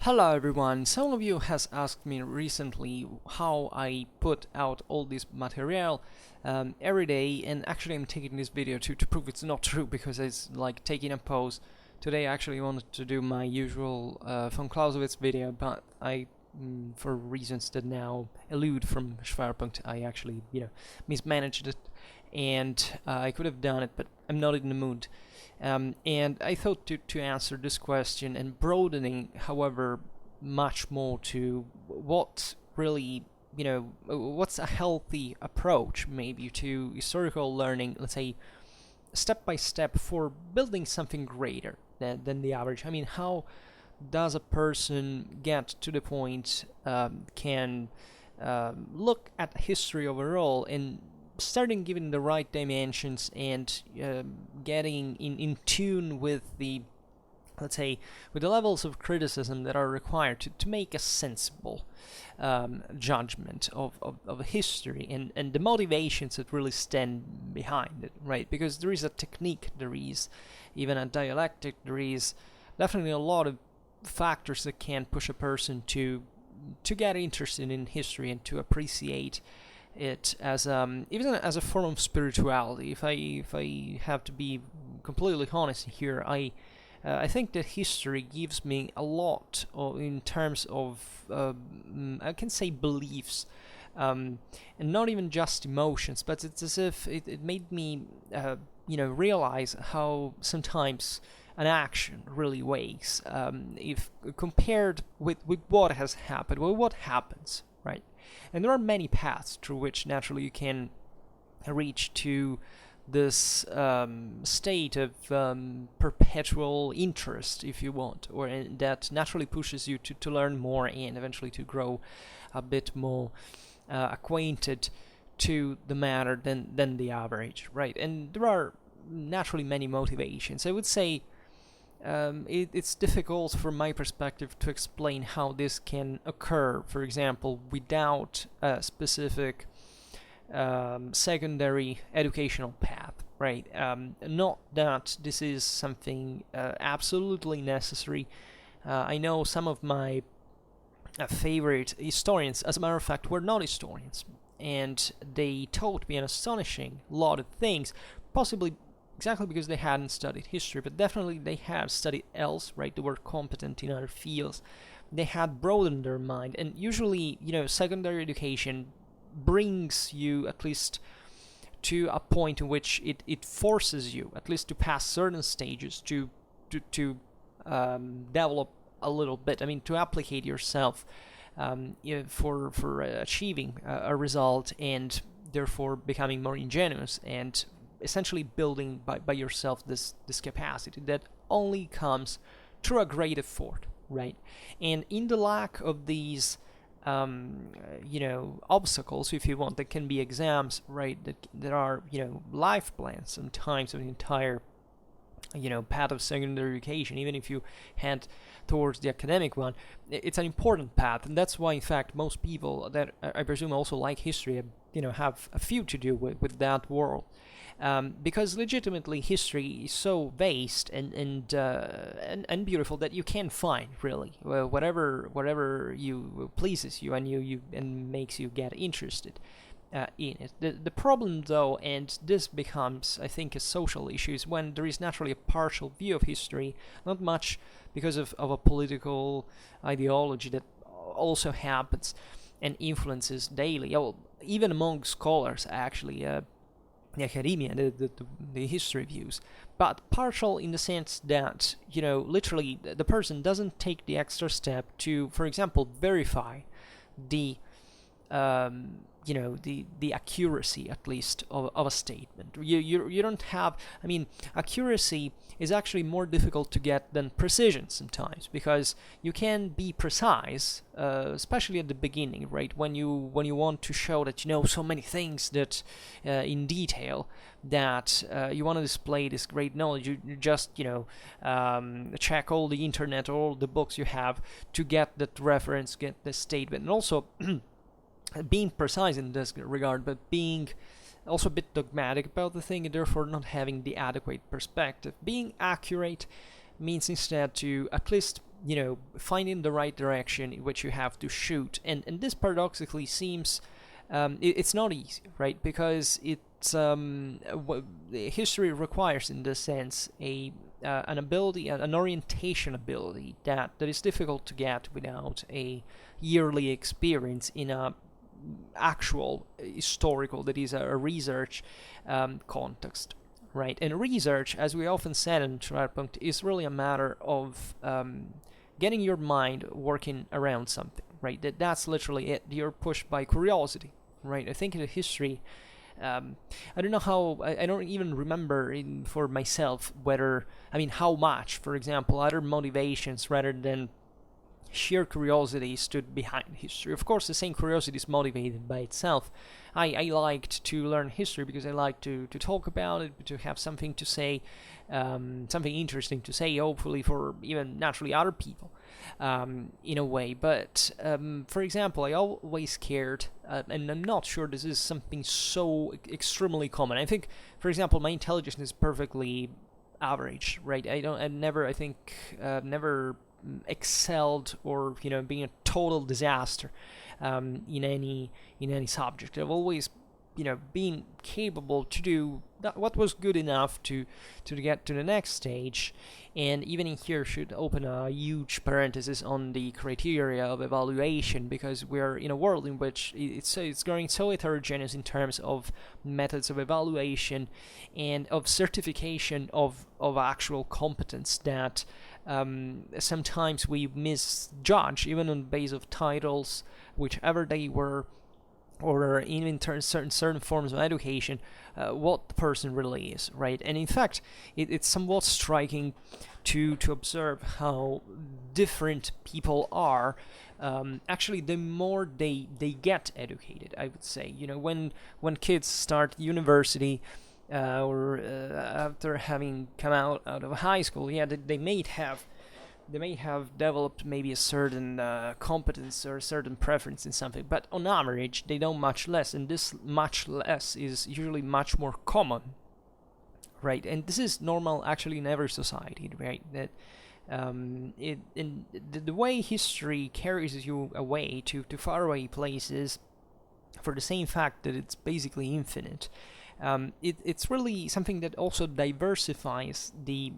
Hello everyone, some of you has asked me recently how I put out all this material every day, and actually I'm taking this video to prove it's not true, because it's like taking a pause. Today I actually wanted to do my usual von Clausewitz video, but for reasons that now elude from Schwerpunkt, I actually, mismanaged it, and I could have done it, but I'm not in the mood. And I thought to answer this question and broadening, however, much more to what really, what's a healthy approach maybe to historical learning, let's say, step by step for building something greater than the average. I mean, how does a person get to the point, can look at history overall and starting giving the right dimensions and getting in tune with the, let's say, with the levels of criticism that are required to make a sensible judgment of history and the motivations that really stand behind it, right? Because there is a technique, there is even a dialectic, there is definitely a lot of factors that can push a person to get interested in history and to appreciate it as even as a form of spirituality. If I have to be completely honest here, I think that history gives me a lot in terms of I can say beliefs, and not even just emotions, but it's as if it made me realize how sometimes an action really weighs, if compared with what has happened, with what happens, right? And there are many paths through which naturally you can reach to this state of perpetual interest, if you want, or that naturally pushes you to learn more and eventually to grow a bit more acquainted to the matter than the average, right? And there are naturally many motivations. I would say it's difficult from my perspective to explain how this can occur, for example, without a specific secondary educational path, right? Not that this is something absolutely necessary. I know some of my favorite historians, as a matter of fact, were not historians, and they taught me an astonishing lot of things, possibly exactly because they hadn't studied history, but definitely they had studied else, right? They were competent in other fields. They had broadened their mind, and usually, secondary education brings you at least to a point in which it forces you at least to pass certain stages to develop a little bit. I mean, to applicate yourself for achieving a result, and therefore becoming more ingenuous and essentially building by yourself this capacity that only comes through a great effort, right? And in the lack of these obstacles, if you want, that can be exams, right? That are life plans sometimes of the entire path of secondary education. Even if you head towards the academic one, it's an important path, and that's why, in fact, most people that I presume also like history, have a few to do with that world. Because legitimately history is so vast and beautiful that you can find really whatever you pleases you and makes you get interested in it. The problem, though, and this becomes, I think, a social issue, is when there is naturally a partial view of history, not much because of a political ideology that also happens and influences daily, well, even among scholars, actually. The academia, the history views, but partial in the sense that, literally the person doesn't take the extra step to, for example, verify the the accuracy, at least, of a statement. You don't have, I mean, accuracy is actually more difficult to get than precision sometimes, because you can be precise, especially at the beginning, right? When you want to show that you know so many things that in detail, that you want to display this great knowledge. You just check all the internet or all the books you have to get that reference, get the statement, and also being precise in this regard, but being also a bit dogmatic about the thing, and therefore not having the adequate perspective. Being accurate means instead to at least finding the right direction in which you have to shoot. And this paradoxically seems it's not easy, right? Because it's what history requires in this sense an ability, an orientation ability that is difficult to get without a yearly experience in a actual historical, that is a research context, right? And research, as we often said in Schwerpunkt, is really a matter of getting your mind working around something, right? That's literally it. You're pushed by curiosity, right? I think in history, I don't know how, I don't even remember for myself how much, for example, other motivations rather than sheer curiosity stood behind history. Of course, the same curiosity is motivated by itself. I liked to learn history because I like to talk about it, to have something to say, something interesting to say, hopefully for even naturally other people, in a way. But for example, I always cared, and I'm not sure this is something so extremely common. I think, for example, my intelligence is perfectly average, right? Never excelled or being a total disaster in any subject. I've always been capable to do what was good enough to get to the next stage. And even in here should open a huge parenthesis on the criteria of evaluation, because we're in a world in which it's growing so heterogeneous in terms of methods of evaluation and of certification of actual competence that sometimes we misjudge, even on the basis of titles, whichever they were, or even certain forms of education, what the person really is, right? And in fact, it's somewhat striking to observe how different people are. Actually, the more they get educated, I would say. When kids start university, or after having come out of high school, they may have developed maybe a certain competence or a certain preference in something, but on average they know much less, and this much less is usually much more common, right? And this is normal actually in every society, right? That the way history carries you away to faraway places for the same fact that it's basically infinite. It's really something that also diversifies the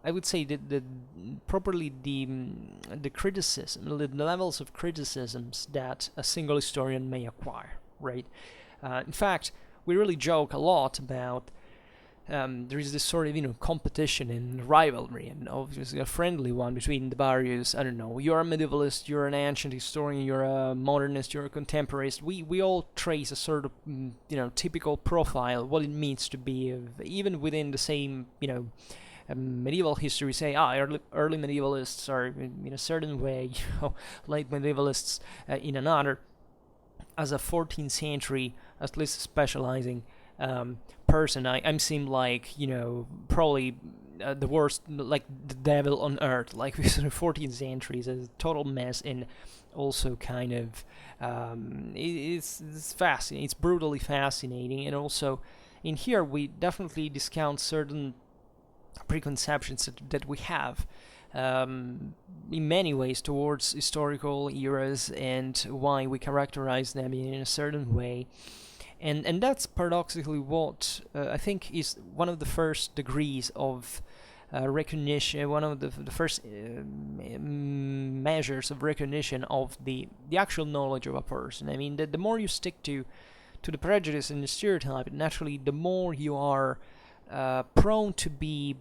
I would say the criticism, the levels of criticisms that a single historian may acquire, right? In fact, we really joke a lot about there is this sort of competition and rivalry, and obviously a friendly one between the various. I don't know. You're a medievalist, you're an ancient historian, you're a modernist, you're a contemporaryist. We all trace a sort of typical profile, what it means to be, even within the same medieval history. Say early medievalists are in a certain way, late medievalists in another. As a 14th century, at least specializing person, I seem like probably the worst, like the devil on earth. Like the 14th century is a total mess, and also kind of it's fascinating. It's brutally fascinating, and also in here we definitely discount certain preconceptions that we have in many ways towards historical eras and why we characterize them in a certain way. And that's paradoxically what I think is one of the first degrees of recognition, one of the first measures of recognition of the actual knowledge of a person. I mean, the more you stick to the prejudice and the stereotype, naturally the more you are prone to be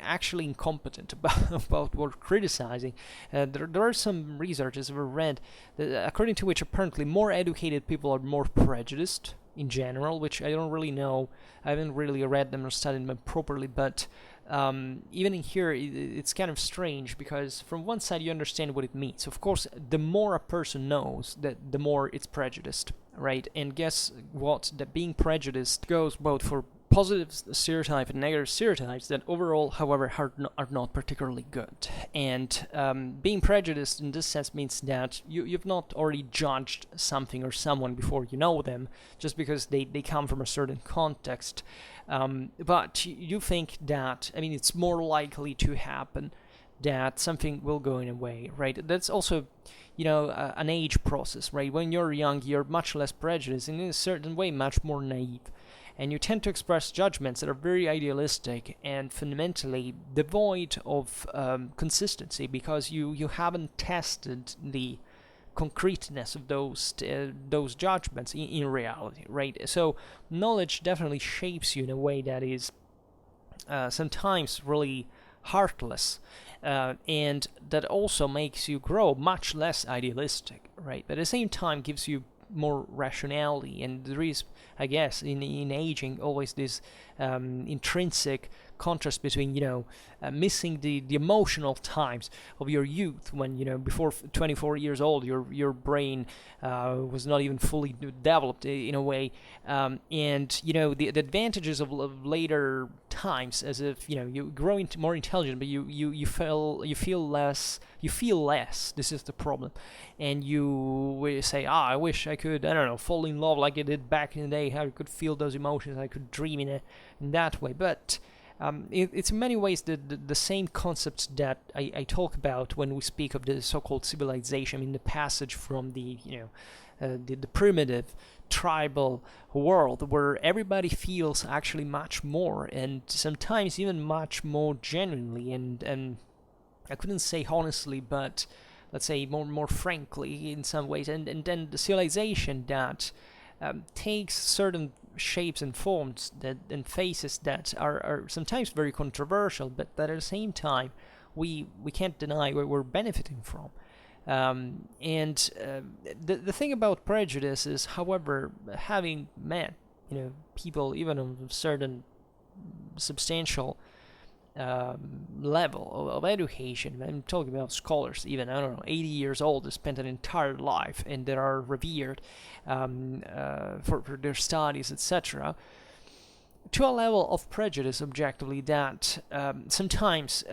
actually incompetent about what criticizing. There are some researches I've read that, according to which apparently more educated people are more prejudiced in general, which I don't really know. I haven't really read them or studied them properly, but even in here it's kind of strange, because from one side you understand what it means. Of course, the more a person knows, the more it's prejudiced, right? And guess what? That being prejudiced goes both for positive stereotypes and negative stereotypes that overall, however, are not particularly good. And being prejudiced in this sense means that you've not already judged something or someone before you know them, just because they come from a certain context. But you think that, I mean, it's more likely to happen that something will go in a way, right? That's also, an age process, right? When you're young, you're much less prejudiced, and in a certain way, much more naive. And you tend to express judgments that are very idealistic and fundamentally devoid of consistency, because you haven't tested the concreteness of those judgments in reality, right? So knowledge definitely shapes you in a way that is sometimes really heartless, and that also makes you grow much less idealistic, right? But at the same time gives you more rationality, and there is, I guess, in aging always this intrinsic contrast between missing the emotional times of your youth, when before 24 years old your brain was not even fully developed in a way, and the advantages of later times, as if you grow into more intelligent, but you feel less. This is the problem, and you say, I wish I could, I don't know, fall in love like I did back in the day, how I could feel those emotions, I could dream in that way. But it's in many ways the same concepts that I talk about when we speak of the so-called civilization. I mean, the passage from the primitive tribal world, where everybody feels actually much more, and sometimes even much more genuinely, and I couldn't say honestly, but let's say more frankly in some ways, and then the civilization that takes certain shapes and forms and faces that are sometimes very controversial, but that at the same time we can't deny we're benefiting from. The thing about prejudice is, however, having met people even of certain substantial level of education. I'm talking about scholars, even, I don't know, 80 years old, spent an entire life and that are revered for their studies, etc., to a level of prejudice objectively that sometimes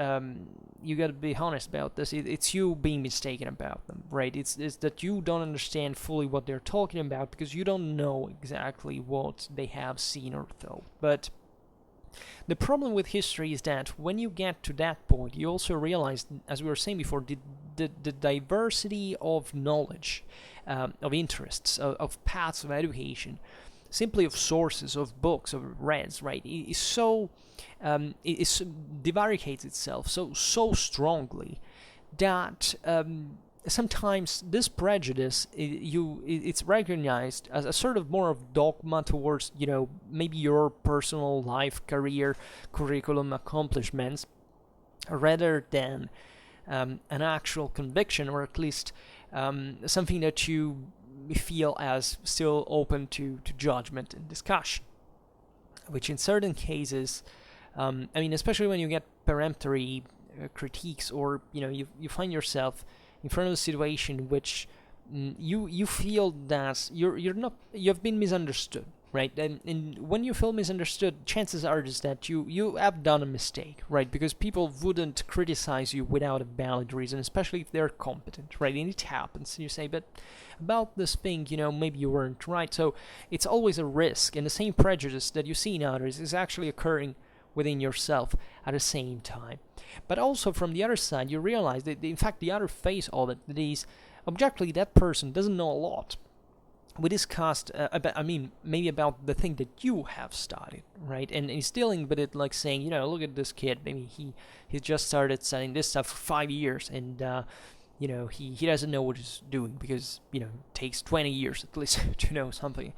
you got to be honest about this. It's you being mistaken about them, right? It's that you don't understand fully what they're talking about because you don't know exactly what they have seen or thought. But the problem with history is that when you get to that point, you also realize, as we were saying before, the diversity of knowledge, of interests, of paths of education, simply of sources, of books, of reads, right, is so it divaricates itself so strongly that sometimes this prejudice it's recognized as a sort of more of dogma towards maybe your personal life, career, curriculum accomplishments, rather than an actual conviction, or at least something that you feel as still open to judgment and discussion, which in certain cases, especially when you get peremptory critiques, or you find yourself in front of a situation in which you feel that you've been misunderstood, right? And when you feel misunderstood, chances are just that you have done a mistake, right? Because people wouldn't criticize you without a valid reason, especially if they're competent, right? And it happens. You say, but about this thing, maybe you weren't right. So it's always a risk, and the same prejudice that you see in others is actually occurring within yourself at the same time. But also from the other side, you realize that in fact the other face of it is objectively that person doesn't know a lot. We discussed maybe about the thing that you have studied, right? And he's dealing with it like saying, look at this kid, maybe he just started studying this stuff for 5 years, and he doesn't know what he's doing because it takes 20 years at least to know something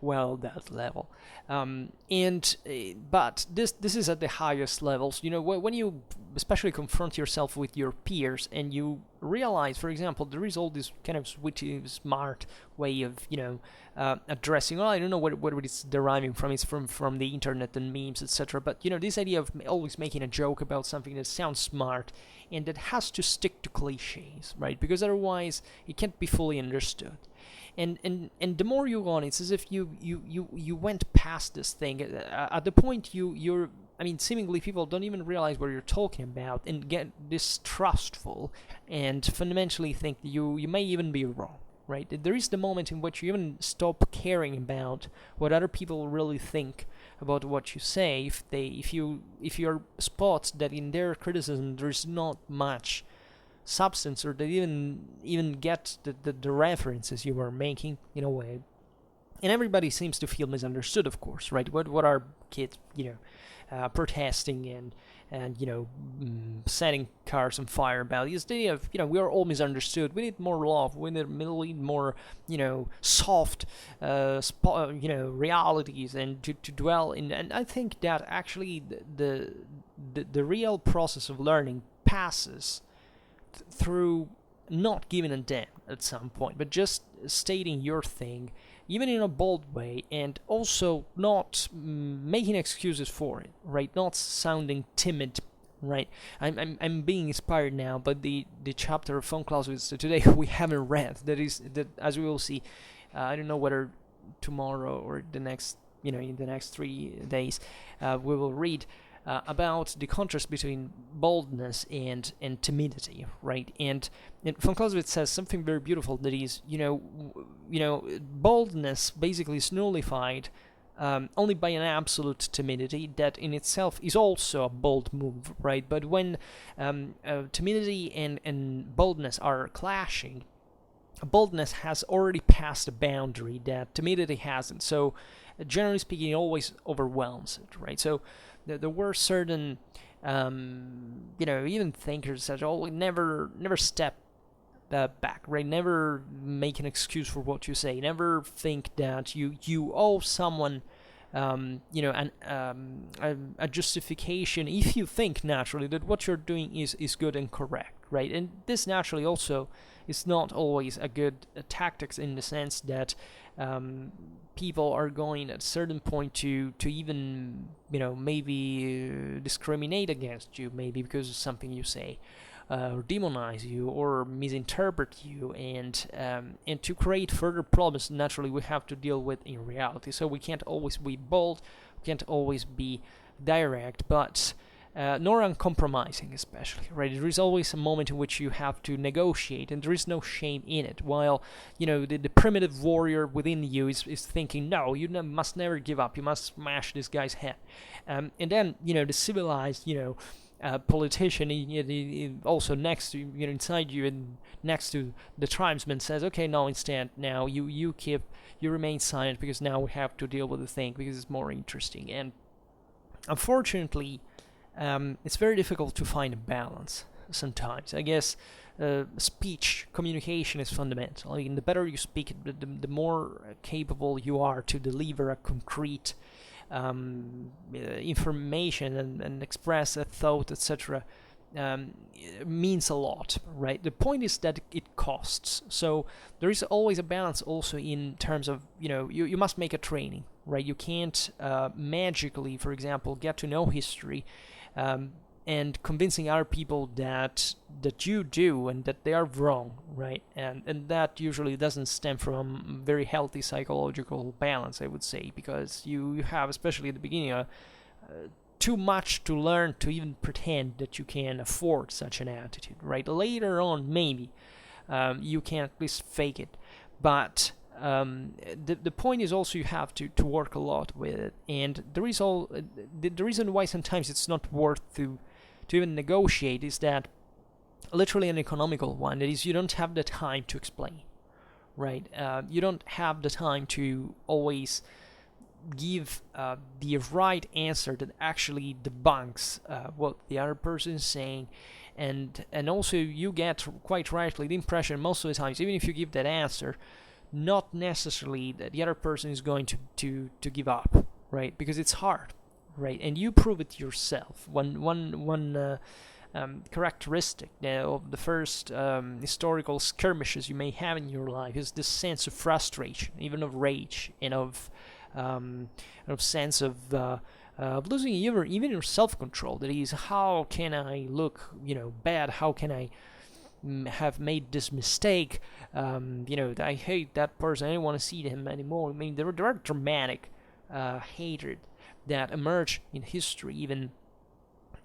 well that level. But this is at the highest levels. When you especially confront yourself with your peers and you realize, for example, there is all this kind of witty, smart way of addressing. Well, I don't know what it's deriving from. It's from the internet and memes, etc. But this idea of always making a joke about something that sounds smart and that has to stick to cliches, right? Because otherwise it can't be fully understood. And the more you go on, it's as if you went past this thing. At the point you're seemingly people don't even realize what you're talking about and get distrustful and fundamentally think that you may even be wrong, right? There is the moment in which you even stop caring about what other people really think about what you say, if your spots that in their criticism there's not much substance, or they even get the references you are making in a way, and everybody seems to feel misunderstood, of course, right? What are kids, protesting and setting cars on fire about? Is the idea of, we are all misunderstood. We need more love. We need more, soft, realities, and to dwell in. And I think that actually the real process of learning passes through not giving a damn at some point, but just stating your thing, even in a bold way, and also not making excuses for it, right? Not sounding timid, right? I'm being inspired now by the chapter of von Clausewitz today we haven't read. That as we will see, I don't know whether tomorrow or the next, in the next 3 days, we will read about the contrast between boldness and timidity, right? And von Clausewitz says something very beautiful, that is, boldness basically is nullified only by an absolute timidity that in itself is also a bold move, right? But when timidity and boldness are clashing, boldness has already passed a boundary that timidity hasn't. So generally speaking, it always overwhelms it, right? So there were certain, even thinkers that never step back, right? Never make an excuse for what you say. Never think that you owe someone, a justification if you think naturally that what you're doing is good and correct, right? And this naturally also is not always a good tactics, in the sense that people are going at a certain point to even maybe discriminate against you, maybe because of something you say, or demonize you or misinterpret you, and to create further problems naturally we have to deal with in reality. So we can't always be bold, we can't always be direct, but nor uncompromising, especially, right? There is always a moment in which you have to negotiate, and there is no shame in it. While, the primitive warrior within you is thinking, no, you must never give up, you must smash this guy's head. And then, the civilized, politician, also next to, inside you and next to the tribesman, says, okay, no, instead, now you remain silent, because now we have to deal with the thing, because it's more interesting. And unfortunately, it's very difficult to find a balance sometimes. I guess speech, communication is fundamental. I mean, the better you speak, the more capable you are to deliver a concrete information and express a thought, etc. Means a lot, right? The point is that it costs. So there is always a balance also in terms of, you must make a training, right? You can't magically, for example, get to know history and convincing other people that you do and that they are wrong, right? And that usually doesn't stem from very healthy psychological balance, I would say, because you have, especially at the beginning, too much to learn to even pretend that you can afford such an attitude, right? Later on, maybe you can at least fake it, but the point is also you have to work a lot with it, and the reason why sometimes it's not worth to even negotiate is that literally an economical one. That is, you don't have the time to explain, right? You don't have the time to always give the right answer that actually debunks what the other person is saying, and also you get, quite rightly, the impression most of the times, even if you give that answer, not necessarily that the other person is going to give up, right? Because it's hard, right? And you prove it yourself. One characteristic of the first historical skirmishes you may have in your life is this sense of frustration, even of rage, and of sense of losing even your self-control. That is, how can I look, bad? How can I have made this mistake? I hate that person. I don't want to see him anymore. I mean, there are dramatic hatred that emerge in history, even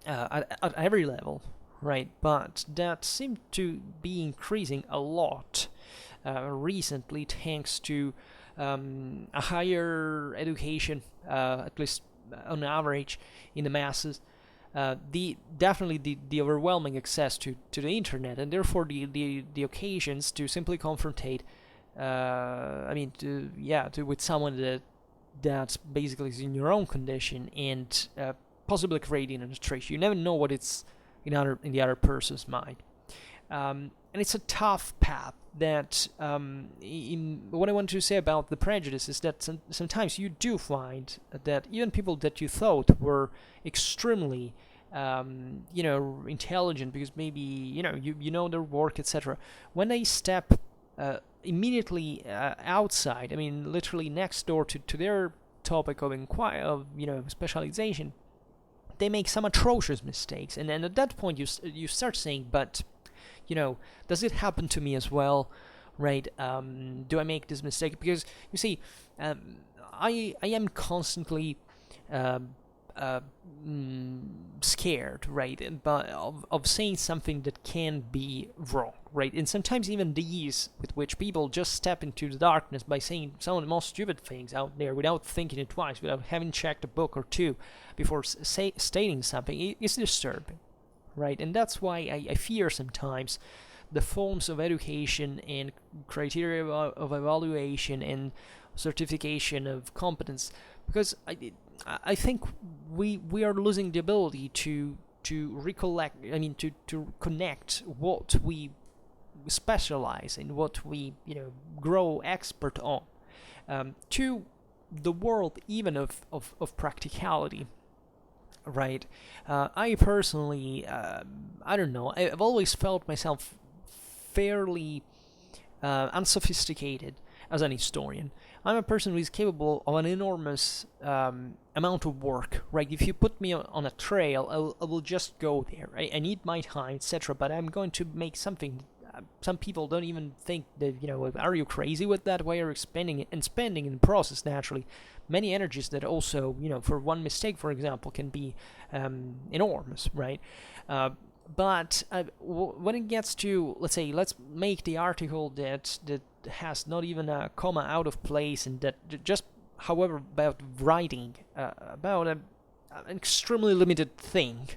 at every level, right? But that seemed to be increasing a lot recently, thanks to a higher education, at least on average in the masses. The overwhelming access to the internet, and therefore the occasions to simply confrontate, with someone that basically is in your own condition, and possibly creating an illustration. You never know what it's in the other person's mind. And it's a tough path that what I want to say about the prejudice is that sometimes you do find that even people that you thought were extremely intelligent, because maybe you know their work, etc., when they step immediately outside, literally next door to their topic of specialization, they make some atrocious mistakes, and then at that point you start saying, but does it happen to me as well, right? Do I make this mistake? Because you see, I am constantly scared, right, but of saying something that can be wrong, right? And sometimes even the ease with which people just step into the darkness by saying some of the most stupid things out there without thinking it twice, without having checked a book or two before stating something, is disturbing, right? And that's why I fear sometimes the forms of education and criteria of evaluation and certification of competence, because I think we are losing the ability to recollect, to connect what we specialize in, what we grow expert on, to the world even of practicality, right? I personally, I don't know, I've always felt myself fairly unsophisticated as an historian. I'm a person who is capable of an enormous amount of work, right? If you put me on a trail, I will just go there. I need my time, etc. But I'm going to make something. Some people don't even think that, are you crazy with that? Why are you spending in the process, naturally, many energies that also, for one mistake, for example, can be enormous, right? But when it gets to, let's make the article that has not even a comma out of place, and that just, however, about writing about an extremely limited thing,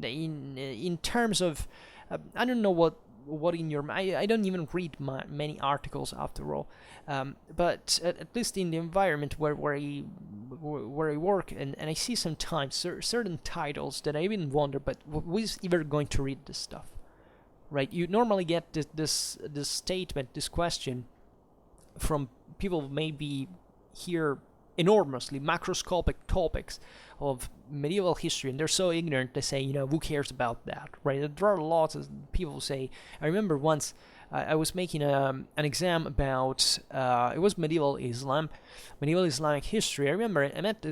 in terms of, I don't know what in your mind. I don't even read many articles after all, but at least in the environment where I work, and I see sometimes certain titles that I even wonder, but who's ever going to read this stuff, right? You normally get this statement, this question from people who maybe hear enormously macroscopic topics of medieval history, and they're so ignorant, they say, who cares about that, right? There are lots of people who say, I remember once I was making an exam about, it was medieval Islamic history. I remember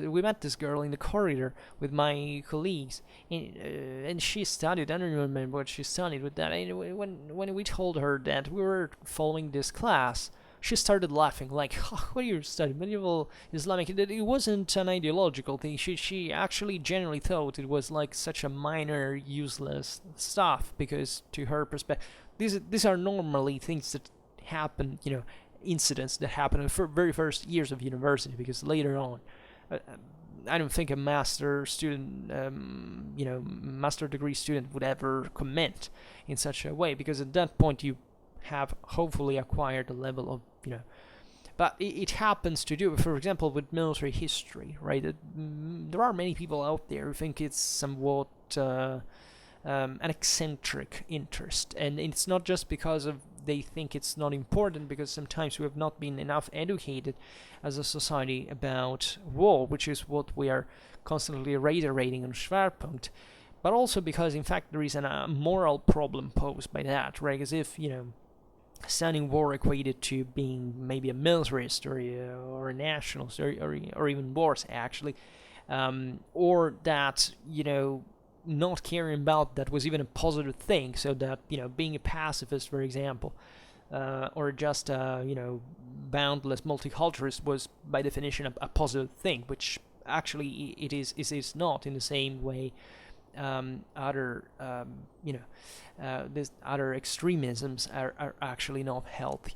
we met this girl in the corridor with my colleagues, and she studied, I don't remember what she studied with that, and when we told her that we were following this class, she started laughing, like, what are you studying? Medieval Islamic? It wasn't an ideological thing. She actually genuinely thought it was like such a minor, useless stuff, because to her perspective, these are normally things that happen, incidents that happen in the very first years of university, because later on, I don't think a master degree student would ever comment in such a way, because at that point you have hopefully acquired a level of, but it happens to do, for example, with military history, right? There are many people out there who think it's somewhat an eccentric interest, and it's not just because of they think it's not important, because sometimes we have not been enough educated as a society about war, which is what we are constantly reiterating on Schwerpunkt, but also because, in fact, there is a moral problem posed by that, right? As if, standing war equated to being maybe a militarist or a nationalist or even worse, actually, or that, not caring about that was even a positive thing, so that, being a pacifist, for example, or just, boundless multiculturalist was by definition a positive thing, which actually it is not in the same way. Other extremisms are actually not healthy.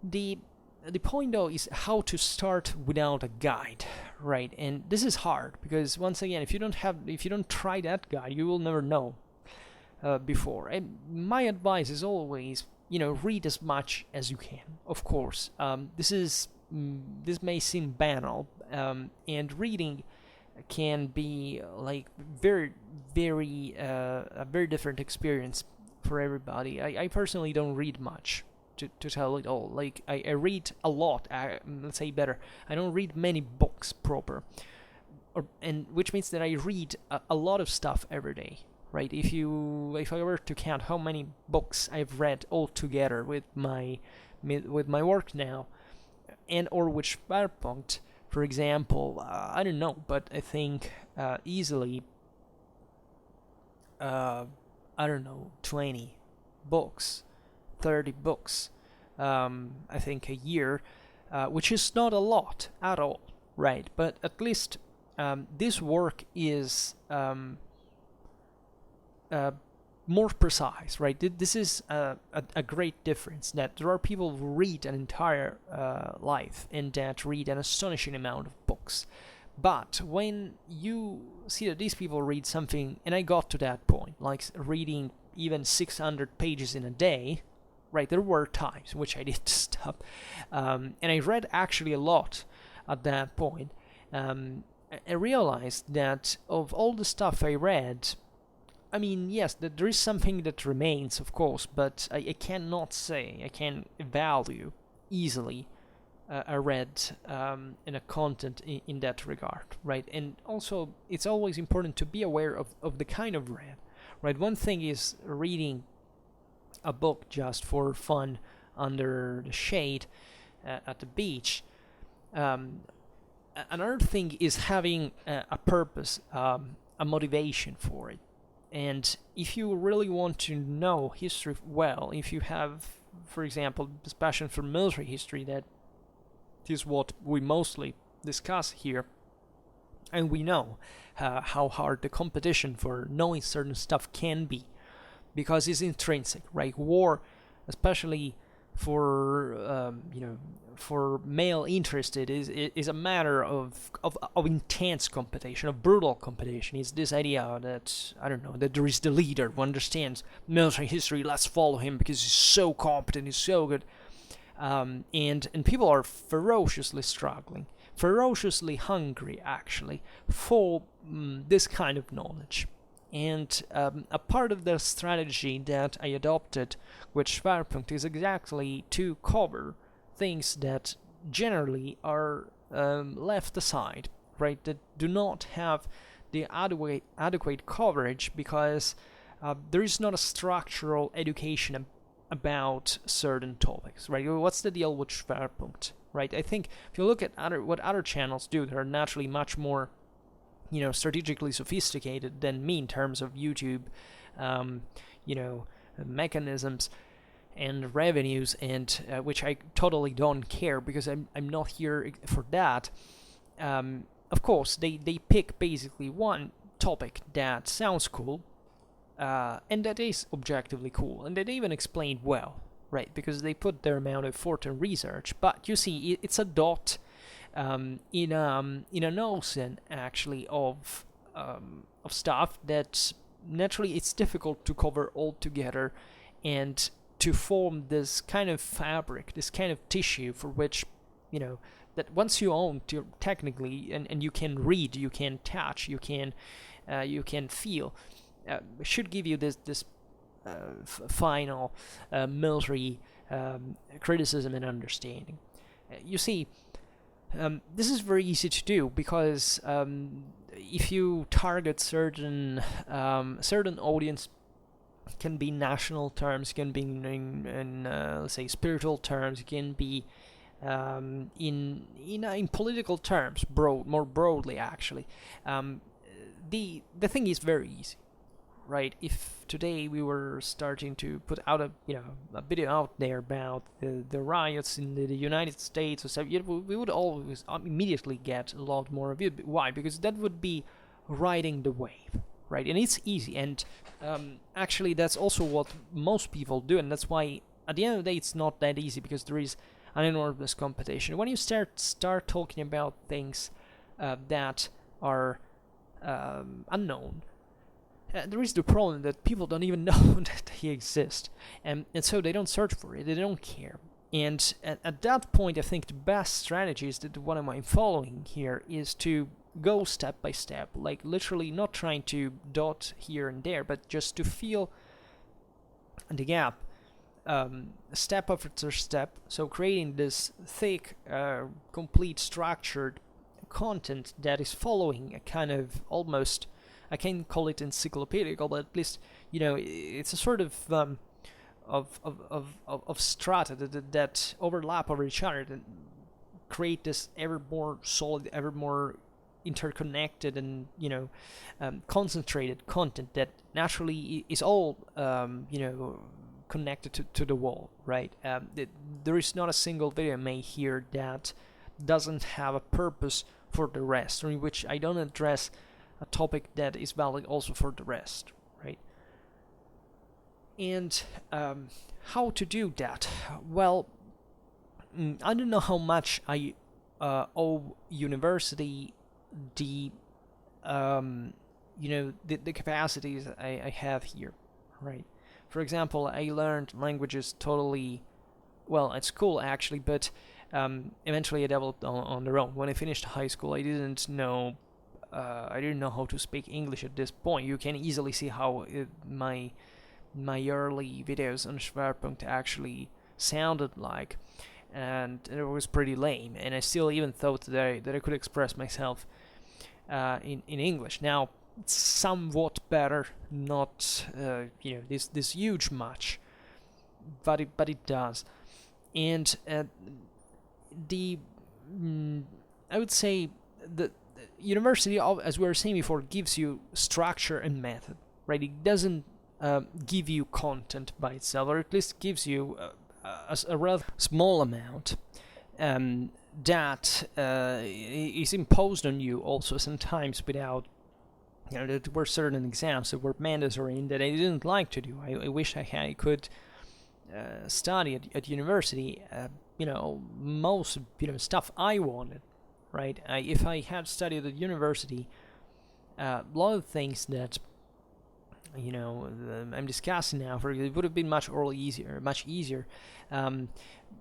The the point though is how to start without a guide, right? And this is hard because once again, if you don't try that guide, you will never know before. And my advice is always, read as much as you can. Of course, this may seem banal, and reading can be like very, very a very different experience for everybody. I personally don't read much. To tell it all, like I read a lot. Let's say better, I don't read many books proper, and which means that I read a lot of stuff every day, right? If I were to count how many books I've read all together with my work now, and or with Schwerpunkt, for example, I don't know, but I think easily, I don't know, 20 books. 30 books, I think a year, which is not a lot at all, right? But at least this work is more precise, right? This is a great difference, that there are people who read an entire life and that read an astonishing amount of books. But when you see that these people read something, and I got to that point, like reading even 600 pages in a day, right, there were times which I did stop, and I read actually a lot at that point. I realized that of all the stuff I read, I mean, yes, that there is something that remains, of course, but I cannot say, I can value easily a read and a content in that regard, right? And also, it's always important to be aware of the kind of read, right? One thing is reading a book just for fun under the shade at the beach. Another thing is having a purpose, a motivation for it. And if you really want to know history well, if you have, for example, this passion for military history, that is what we mostly discuss here, and we know how hard the competition for knowing certain stuff can be, because it's intrinsic, right? War, especially for for male interested, is a matter of intense competition, of brutal competition. It's this idea that, I don't know, that there is the leader who understands military history, let's follow him because he's so competent, he's so good, and people are ferociously struggling, ferociously hungry actually for this kind of knowledge. And a part of the strategy that I adopted with Schwerpunkt is exactly to cover things that generally are left aside, right? That do not have the adequate coverage because there is not a structural education about certain topics, right? What's the deal with Schwerpunkt, right? I think if you look at what other channels do, they're naturally much more strategically sophisticated than me in terms of YouTube, mechanisms and revenues, and which I totally don't care because I'm not here for that. Of course, they pick basically one topic that sounds cool, and that is objectively cool, and they even explain well, right? Because they put their amount of effort and research. But you see, it's a dot in an ocean actually of stuff that naturally it's difficult to cover all together and to form this kind of fabric, this kind of tissue for which that once you own technically, and you can read, you can touch, you can feel, should give you this final military criticism and understanding. You see, this is very easy to do because if you target certain audience, can be national terms, can be in let's say spiritual terms, can be in political terms, more broadly actually. The thing is very easy, right? If today we were starting to put out a video out there about the riots in the United States or something, we would always immediately get a lot more views. Why? Because that would be riding the wave, right? And it's easy, and actually that's also what most people do, and that's why at the end of the day it's not that easy, because there is an enormous competition. When you start talking about things that are unknown, there is the problem that people don't even know that they exist, and so they don't search for it, they don't care. And at that point, I think the best strategy is that what am I following here is to go step by step, like literally not trying to dot here and there, but just to feel the gap, step after step. So creating this thick, complete, structured content that is following a kind of almost, I can't call it encyclopedical, but at least, you know, it's a sort of strata that overlap over each other, that create this ever more solid, ever more interconnected, and concentrated content that naturally is all connected to the wall, right? There is not a single video made here that doesn't have a purpose for the rest, or in which I don't address a topic that is valid also for the rest, right? And how to do that? Well, I don't know how much I owe university the the capacities I have here, right? For example, I learned languages totally well at school actually, but eventually I developed on their own. When I finished high school, I didn't know how to speak English at this point. You can easily see how my early videos on Schwerpunkt actually sounded like, and it was pretty lame. And I still even thought that I could express myself in English. Now it's somewhat better, not this huge much, but it does. And I would say the university, as we were saying before, gives you structure and method, right? It doesn't give you content by itself, or at least gives you a rather small amount that is imposed on you also sometimes without, there were certain exams that were mandatory and that I didn't like to do. I wish I could study at university, most stuff I wanted, right? If I had studied at university, a lot of things that I'm discussing now, it would have been much easier.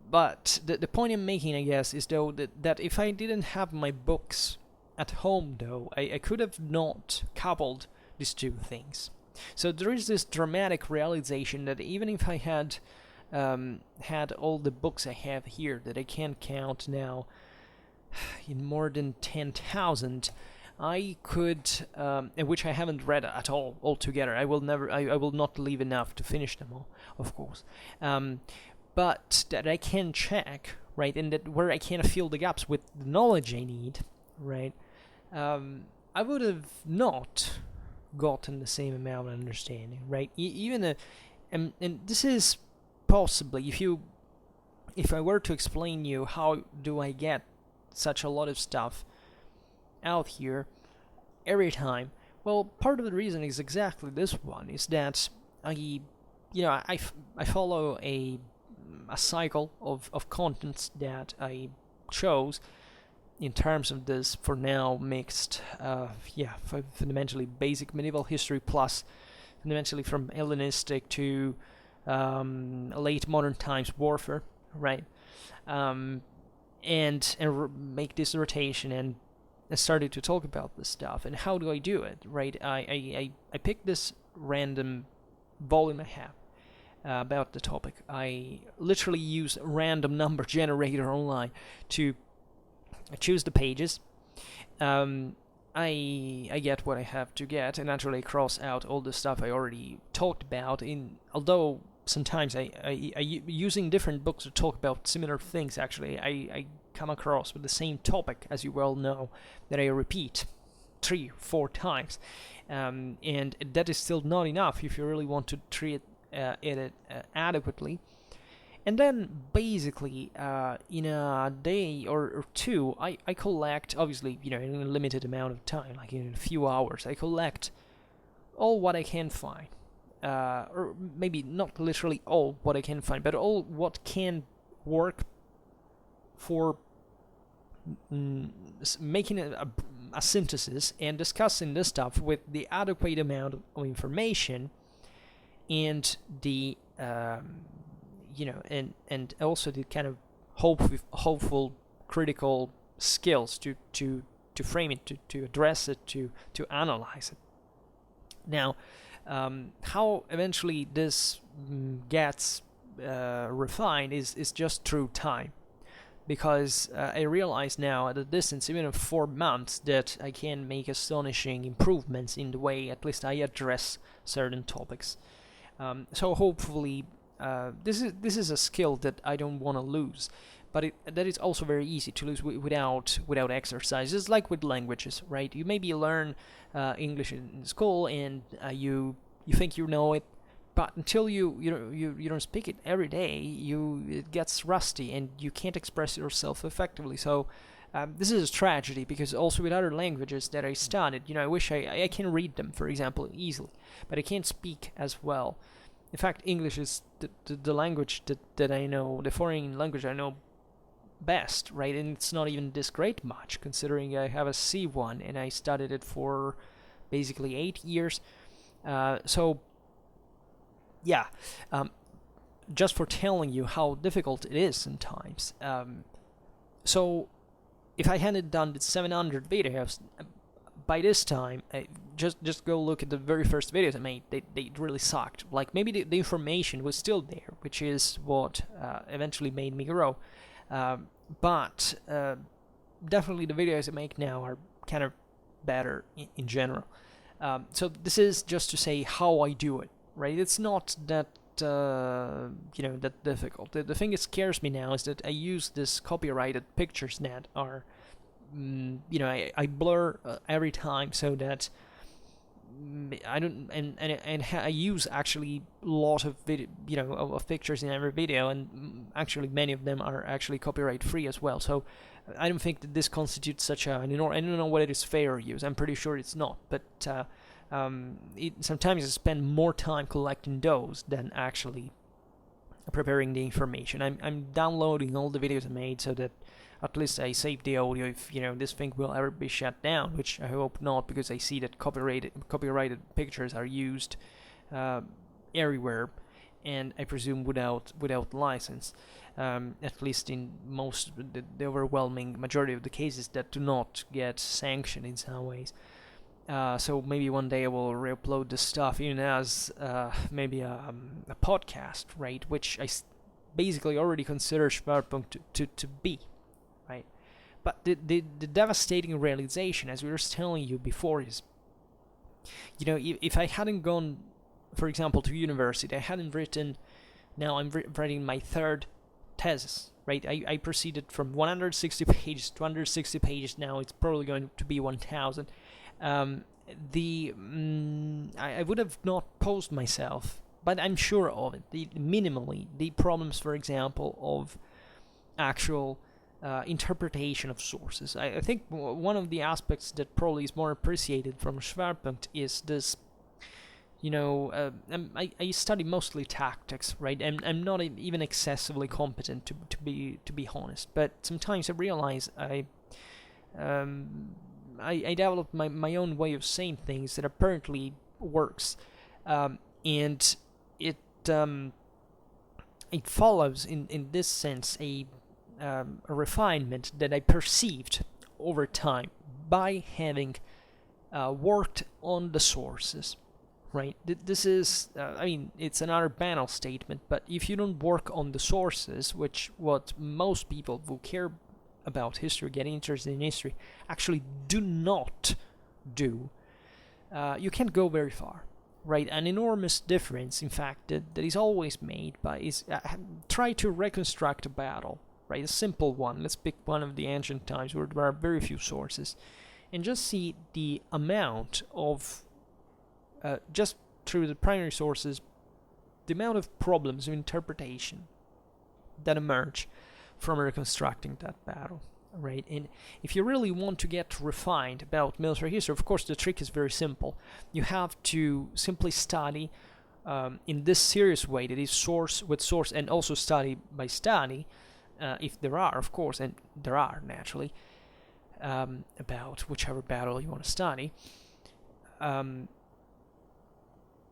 But the point I'm making, I guess, is though that if I didn't have my books at home, though, I could have not coupled these two things. So there is this dramatic realization that even if I had had all the books I have here, that I can't count now in more than 10,000, I could, which I haven't read at all altogether. I will not leave enough to finish them all, of course. But that I can check, right, and that where I can fill the gaps with the knowledge I need, right. I would have not gotten the same amount of understanding, right? And this is possibly, if I were to explain you how do I get such a lot of stuff out here every time, well, part of the reason is exactly this one, is that I follow a cycle of contents that I chose in terms of this, for now, mixed, fundamentally basic medieval history plus fundamentally from Hellenistic to late modern times warfare, right? And make this rotation, and I started to talk about this stuff. And how do I do it, right? I pick this random volume I have about the topic. I literally use a random number generator online to choose the pages. I get what I have to get, and naturally cross out all the stuff I already talked about. Although sometimes I using different books to talk about similar things, actually, I come across with the same topic, as you well know, that I repeat 3-4 times, and that is still not enough if you really want to treat it adequately. And then basically in a day or two, I collect, obviously, in a limited amount of time, like in a few hours, I collect all what I can find, or maybe not literally all what I can find, but all what can work for making a synthesis and discussing this stuff with the adequate amount of information and the and also the kind of hopeful critical skills to frame it, to address it, to analyze it. Now, how eventually this gets refined is just through time, because I realize now at a distance, even of 4 months, that I can make astonishing improvements in the way at least I address certain topics. So hopefully this is a skill that I don't want to lose, but that is also very easy to lose without exercise. It's like with languages, right? You maybe learn English in school and you think you know it, but until you don't speak it every day, it gets rusty and you can't express yourself effectively. So this is a tragedy, because also with other languages that I studied, I wish I can read them, for example, easily, but I can't speak as well. In fact, English is the language that I know, the foreign language I know best, right? And it's not even this great much, considering I have a C1 and I studied it for basically 8 years. So yeah, just for telling you how difficult it is sometimes. So if I hadn't done the 700 videos, by this time, just go look at the very first videos I made. They really sucked. Like, maybe the information was still there, which is what eventually made me grow. But definitely the videos I make now are kind of better in general. So this is just to say how I do it, right? It's not that that difficult. The thing that scares me now is that I use this copyrighted pictures that are I blur every time, so that I don't and I use actually a lot of video, of pictures in every video, and actually many of them are actually copyright free as well. So I don't think that this constitutes such a, I don't know whether it is fair use. I'm pretty sure it's not, but sometimes I spend more time collecting those than actually preparing the information. I'm downloading all the videos I made so that at least I save the audio if this thing will ever be shut down, which I hope not, because I see that copyrighted pictures are used everywhere, and I presume without license, at least in most, the overwhelming majority of the cases that do not get sanctioned in some ways. So maybe one day I will re-upload this stuff even as maybe a podcast, right? Which I basically already consider Schwerpunkt to be, right? But the devastating realization, as we were telling you before, is, if I hadn't gone, for example, to university, I hadn't written, now I'm writing my third thesis, right? I proceeded from 160 pages to 160 pages, now it's probably going to be 1,000. I would have not posed myself, but I'm sure of it, minimally, the problems, for example, of actual interpretation of sources. I think one of the aspects that probably is more appreciated from Schwerpunkt is this, I study mostly tactics, right? I'm not even excessively competent, to be honest, but sometimes I realize I developed my own way of saying things that apparently works, and it follows in this sense a refinement that I perceived over time by having worked on the sources, right? This is, it's another banal statement, but if you don't work on the sources, which what most people who care about history, getting interested in history, actually do not do, you can't go very far, right? An enormous difference, in fact, that is always made is try to reconstruct a battle, right? A simple one. Let's pick one of the ancient times where there are very few sources, and just see the amount of, just through the primary sources, the amount of problems of interpretation that emerge from reconstructing that battle, right? And if you really want to get refined about military history, of course the trick is very simple. You have to simply study in this serious way, that is source with source, and also study by study, if there are, of course, and there are naturally, about whichever battle you want to study,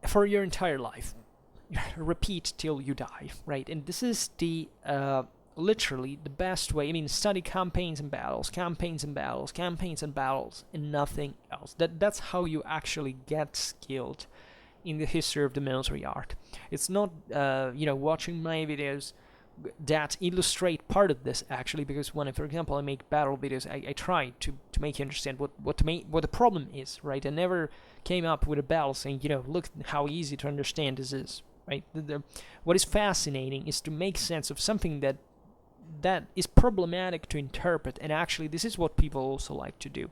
for your entire life. Repeat till you die, right? And this is the literally the best way. I mean, study campaigns and battles, campaigns and battles, campaigns and battles, and nothing else. That's how you actually get skilled in the history of the military art. It's not watching my videos that illustrate part of this, actually, because when for example I make battle videos, I try to make you understand what the problem is, right? I never came up with a battle saying, look how easy to understand this is, right? What is fascinating is to make sense of something that is problematic to interpret, and actually this is what people also like to do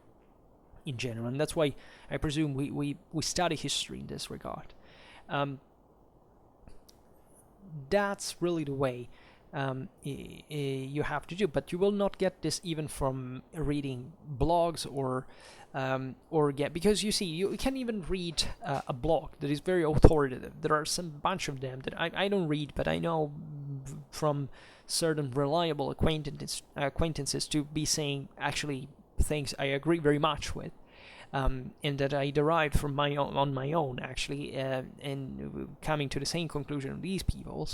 in general, and that's why I presume we study history in this regard. That's really the way you have to do, but you will not get this even from reading blogs because you see, you can even read a blog that is very authoritative. There are some bunch of them that I don't read, but I know from certain reliable acquaintances to be saying actually things I agree very much with, and that I derived from my own actually, and coming to the same conclusion of these people,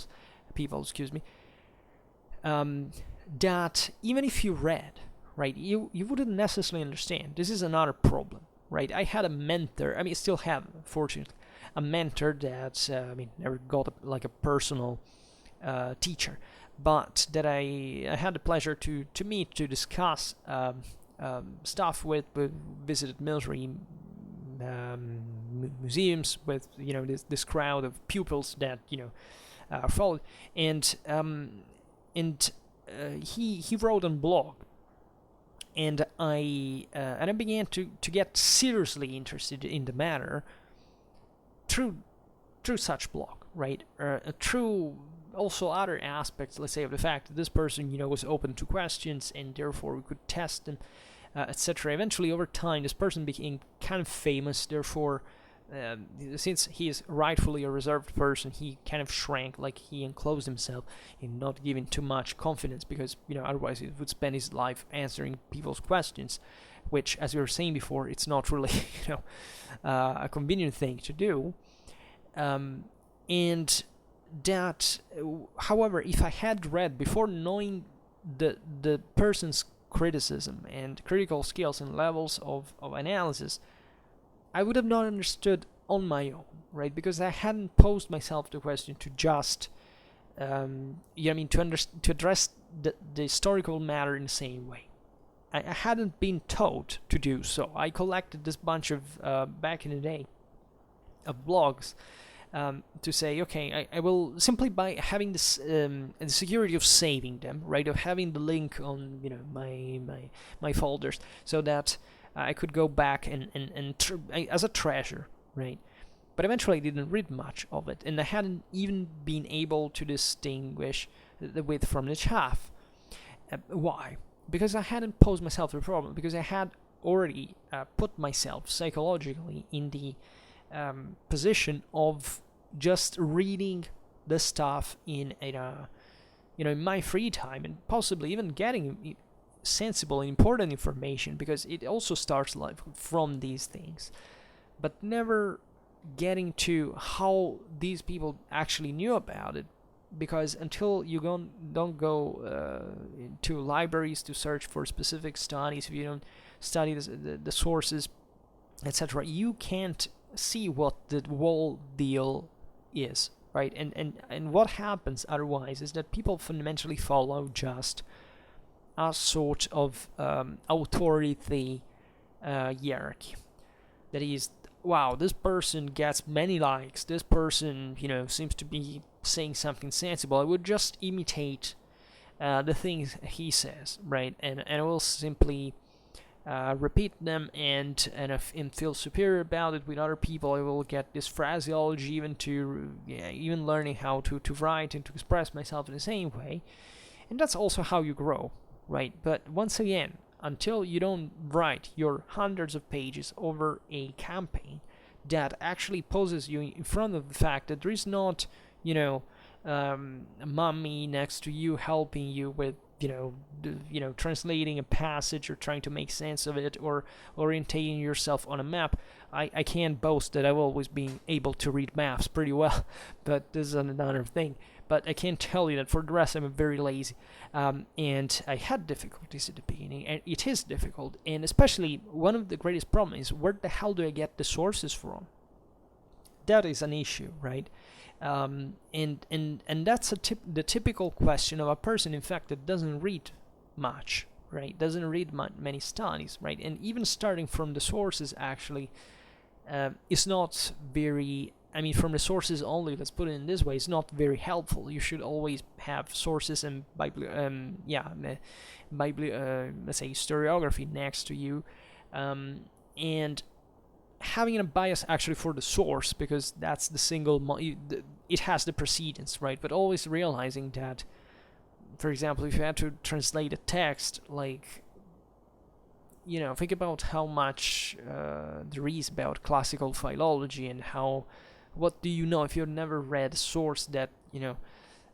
that even if you read, right, you wouldn't necessarily understand. This is another problem, right? I had a mentor, I still have, fortunately, a mentor that, never got a personal teacher, but that I had the pleasure to meet, to discuss stuff with, visited military museums with, this crowd of pupils that, followed, and he wrote on blog, and I began to get seriously interested in the matter through such blog, right? Through also other aspects, let's say, of the fact that this person, was open to questions, and therefore we could test them, etc. Eventually, over time, this person became kind of famous. Therefore, since he is rightfully a reserved person, he kind of shrank, like he enclosed himself in not giving too much confidence, because otherwise he would spend his life answering people's questions, which, as we were saying before, it's not really a convenient thing to do. And that, however, if I had read before knowing the person's criticism and critical skills and levels of analysis, I would have not understood on my own, right? Because I hadn't posed myself the question to just, to address the historical matter in the same way. I hadn't been taught to do so. I collected this bunch of, back in the day, of blogs, to say, okay, I will, simply by having this the security of saving them, right, of having the link on my folders, so that I could go back and as a treasure, right? But eventually I didn't read much of it, and I hadn't even been able to distinguish the wheat from the chaff. Why? Because I hadn't posed myself the problem, because I had already put myself psychologically in the position of just reading the stuff in my free time, and possibly even getting sensible and important information, because it also starts life from these things, but never getting to how these people actually knew about it, because until you don't go to libraries to search for specific studies, if you don't study the sources, etc., you can't see what the whole deal is, right? And what happens otherwise is that people fundamentally follow just a sort of authority hierarchy. That is, wow, this person gets many likes, this person, seems to be saying something sensible, I would just imitate the things he says, right? And I will simply repeat them and feel superior about it with other people. I will get this phraseology, even learning how to write and to express myself in the same way. And that's also how you grow, right? But once again, until you don't write your hundreds of pages over a campaign that actually poses you in front of the fact that there is not, mommy next to you helping you with translating a passage or trying to make sense of it, or orientating yourself on a map. I can't boast that I've always been able to read maps pretty well, but this is another thing. But I can tell you that for the rest, I'm very lazy, and I had difficulties at the beginning, and it is difficult. And especially one of the greatest problems is, where the hell do I get the sources from? That is an issue, right? And that's the typical question of a person, in fact, that doesn't read much, right? Doesn't read many studies, right? And even starting from the sources actually is not very. I mean, from the sources only, let's put it in this way, it's not very helpful. You should always have sources and let's say historiography next to you, and having a bias actually for the source, because that's the single it has the precedence, right? But always realizing that, for example, if you had to translate a text, like, think about how much there is about classical philology, and what do you know if you've never read a source that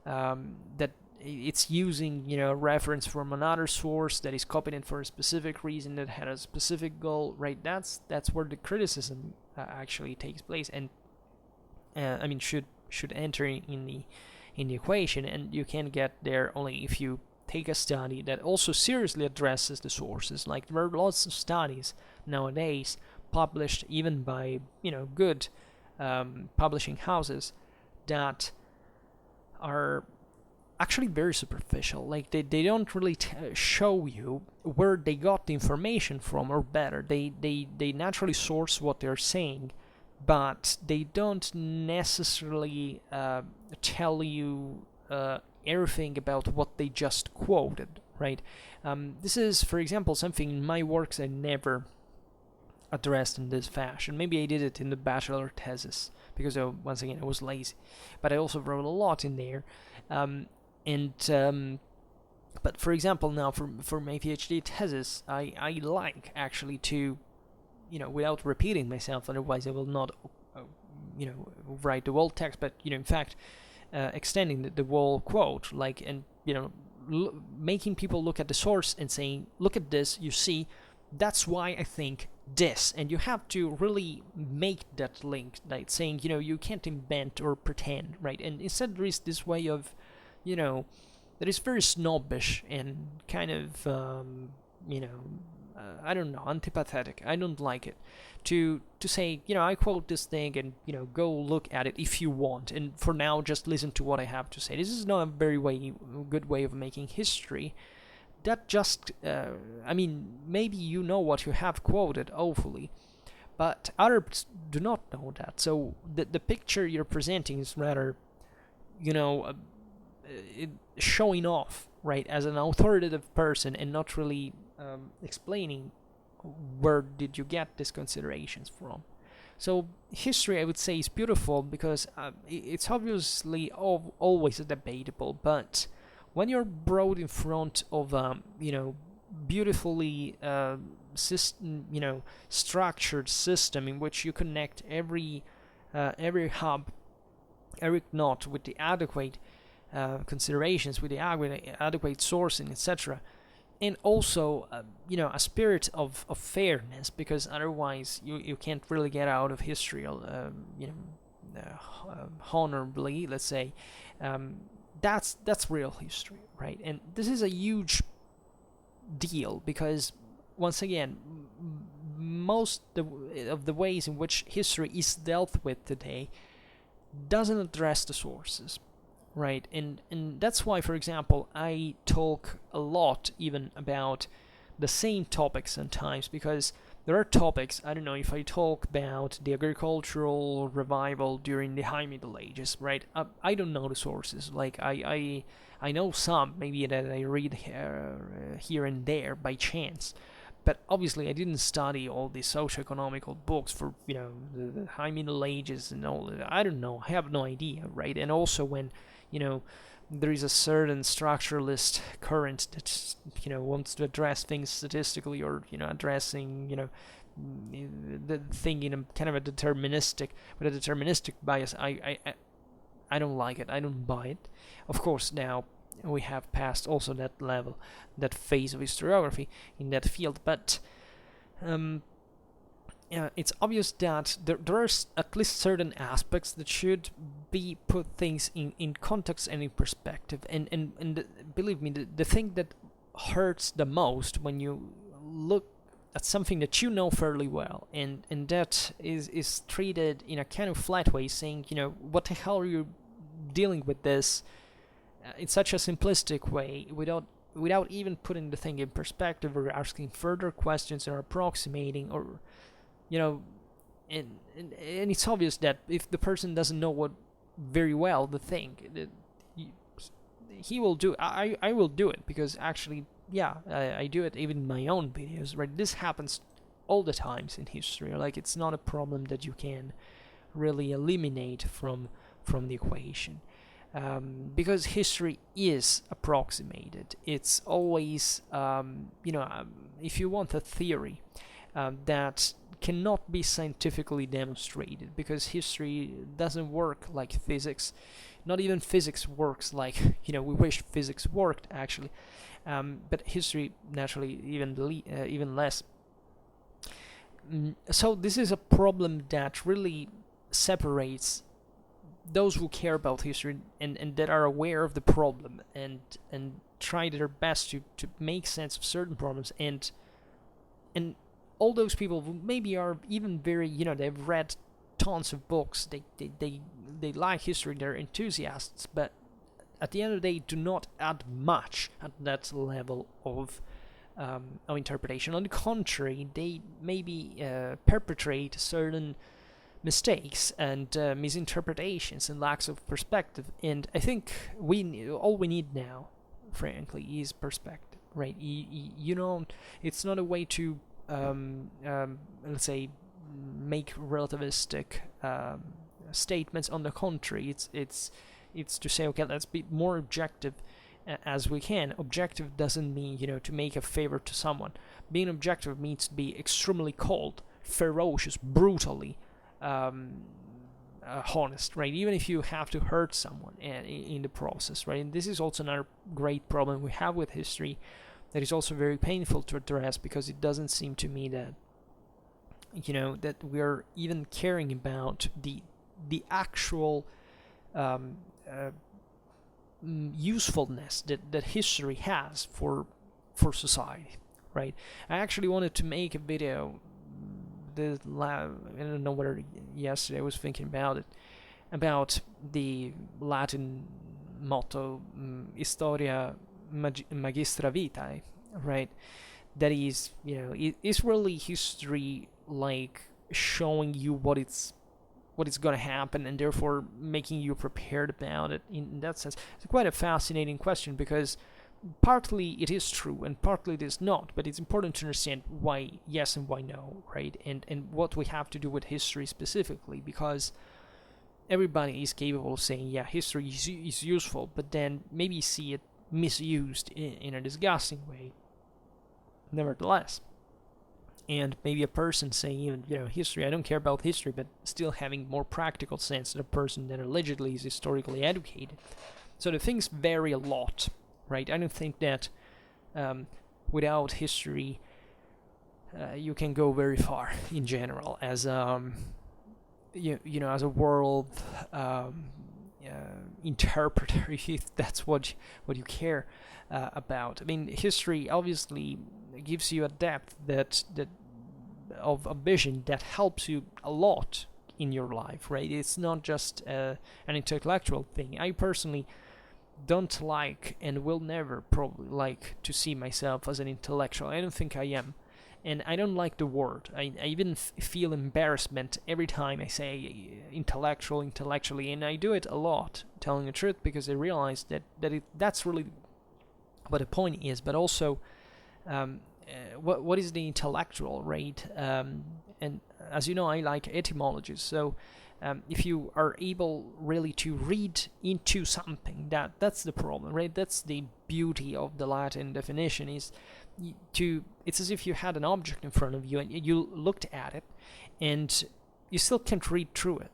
that it's using a reference from another source that is copied in for a specific reason, that had a specific goal, right? That's where the criticism actually takes place, and I mean should enter in the equation. And you can get there only if you take a study that also seriously addresses the sources. Like, there are lots of studies nowadays published even by good publishing houses that are actually very superficial. Like, they don't really show you where they got the information from, or better, they naturally source what they're saying, but they don't necessarily tell you everything about what they just quoted, right? This is, for example, something in my works I never addressed in this fashion. Maybe I did it in the bachelor thesis, because once again, I was lazy, but I also wrote a lot in there. But for example, now for my PhD thesis, I like actually to, without repeating myself, otherwise I will not, write the whole text, but in fact, extending the whole quote, like, and making people look at the source and saying, look at this, you see, that's why I think this. And you have to really make that link, like saying, you can't invent or pretend, right? And instead there is this way of, that is very snobbish and kind of, I don't know, antipathetic. I don't like it. To say, I quote this thing and, go look at it if you want. And for now, just listen to what I have to say. This is not a very good way of making history. That just, maybe you know what you have quoted, hopefully. But others do not know that. So the picture you're presenting is rather, showing off, right, as an authoritative person, and not really explaining where did you get these considerations from. So history, I would say, is beautiful because it's obviously always debatable, but when you're brought in front of beautifully structured system in which you connect every hub, every knot with the adequate considerations, with the adequate sourcing, etc., and also a spirit of fairness, because otherwise you can't really get out of history honorably, let's say. That's real history, right? And this is a huge deal because, once again, most of the ways in which history is dealt with today doesn't address the sources, right? And that's why, for example, I talk a lot even about the same topics sometimes, because there are topics, I don't know, if I talk about the agricultural revival during the High Middle Ages, right? I don't know the sources. Like, I know some, maybe that I read here and there by chance. But obviously I didn't study all the socio-economical books for, the High Middle Ages and all that. I don't know. I have no idea, right? And also when, there is a certain structuralist current that wants to address things statistically, or addressing the thing in a kind of a deterministic bias. I don't like it. I don't buy it. Of course, now we have passed also that level, that phase of historiography in that field, but it's obvious that there are at least certain aspects that should be put things in context and in perspective. And believe me, the thing that hurts the most when you look at something that you know fairly well, and that is treated in a kind of flat way, saying, what the hell are you dealing with this in such a simplistic way, without even putting the thing in perspective or asking further questions or approximating, or and it's obvious that if the person doesn't know what very well the thing, that he will do. I will do it, because actually, I do it even in my own videos, right? This happens all the times in history. Like, it's not a problem that you can really eliminate from the equation, because history is approximated. It's always, if you want a theory that cannot be scientifically demonstrated, because history doesn't work like physics. Not even physics works like, we wish physics worked, actually. But history, naturally, even less. So this is a problem that really separates those who care about history and that are aware of the problem and try their best to make sense of certain problems, and all those people who maybe are even very, they've read tons of books, they like history, they're enthusiasts, but at the end of the day do not add much at that level of interpretation. On the contrary, they maybe perpetrate certain mistakes and misinterpretations and lacks of perspective. And I think all we need now, frankly, is perspective, right? It's not a way to let's say, make relativistic statements. On the contrary, it's to say, okay, let's be more objective as we can. Objective doesn't mean, to make a favor to someone. Being objective means to be extremely cold, ferocious, brutally honest, right? Even if you have to hurt someone in the process, right? And this is also another great problem we have with history that is also very painful to address, because it doesn't seem to me that that we're even caring about the actual usefulness that history has for society, right? I actually wanted to make a video, I don't know whether yesterday I was thinking about it, about the Latin motto, Historia Magistra Vitae, right? That is, it's really history, like showing you what is going to happen, and therefore making you prepared about it. In that sense, it's quite a fascinating question, because partly it is true and partly it is not, but it's important to understand why yes and why no, right? And what we have to do with history specifically, because everybody is capable of saying, yeah, history is useful, but then maybe see it misused in a disgusting way nevertheless. And maybe a person saying, even, history, I don't care about history, but still having more practical sense than a person that allegedly is historically educated. So the things vary a lot, right? I don't think that without history you can go very far in general as as a world interpreter, if that's what you care about. I mean, history obviously gives you a depth that of a vision that helps you a lot in your life, right? It's not just an intellectual thing. I personally don't like and will never probably like to see myself as an intellectual. I don't think I am. And I don't like the word. I even feel embarrassment every time I say intellectually, and I do it a lot, telling the truth, because I realize that's really what the point is. But also, what is the intellectual, right? And as you know, I like etymologies. So if you are able really to read into something, that's the problem, right? That's the beauty of the Latin definition, is it's as if you had an object in front of you and you looked at it and you still can't read through it,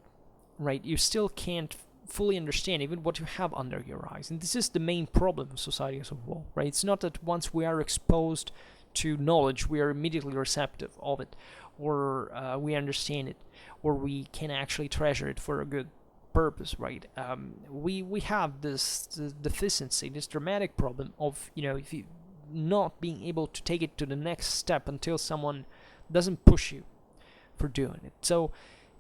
right? You still can't fully understand even what you have under your eyes. And this is the main problem of society as a whole, right? It's not that once we are exposed to knowledge, we are immediately receptive of it, or we understand it, or we can actually treasure it for a good purpose, right? We have this deficiency, this dramatic problem of, if you not being able to take it to the next step until someone doesn't push you for doing it. So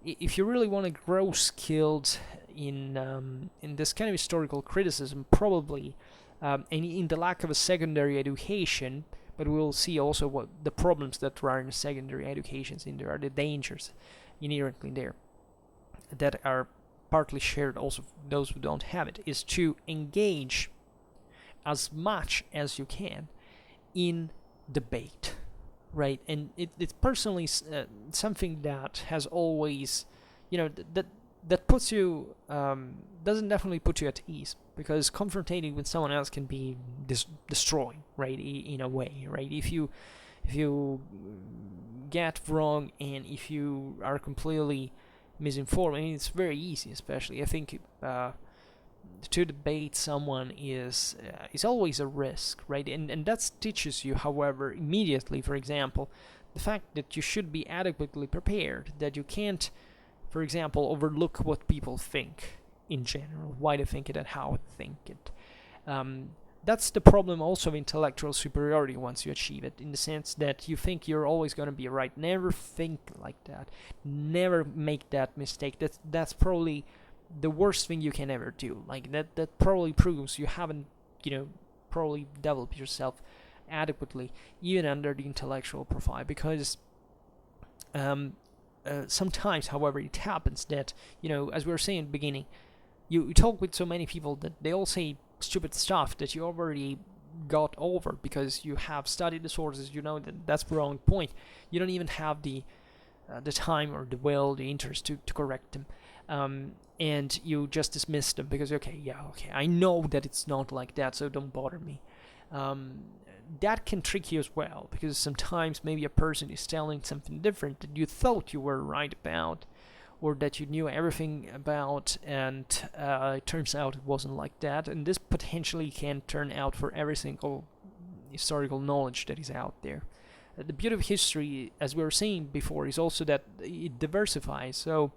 if you really want to grow skilled in this kind of historical criticism, probably and in the lack of a secondary education, but we'll see also what the problems that are in secondary educations, and there are the dangers inherently there that are partly shared also those who don't have it, is to engage as much as you can in debate, right? And it's personally something that has always, that puts you, doesn't definitely put you at ease, because confrontating with someone else can be destroying, right? In a way, right? If you get wrong, and if you are completely misinformed, it's very easy, especially I think to debate someone is always a risk, right? And that teaches you, however, immediately, for example, the fact that you should be adequately prepared, that you can't, for example, overlook what people think in general, why they think it and how they think it. That's the problem also of intellectual superiority once you achieve it, in the sense that you think you're always going to be right. Never think like that. Never make that mistake. That's probably the worst thing you can ever do. Like that probably proves you haven't, probably developed yourself adequately, even under the intellectual profile, because sometimes, however, it happens that, as we were saying at the beginning, you talk with so many people that they all say stupid stuff that you already got over because you have studied the sources, that that's the wrong point. You don't even have the time or the will, the interest to correct them. And you just dismiss them because, okay, I know that it's not like that, so don't bother me. That can trick you as well, because sometimes maybe a person is telling something different that you thought you were right about, or that you knew everything about, and it turns out it wasn't like that. And this potentially can turn out for every single historical knowledge that is out there. The beauty of history, as we were saying before, is also that it diversifies. So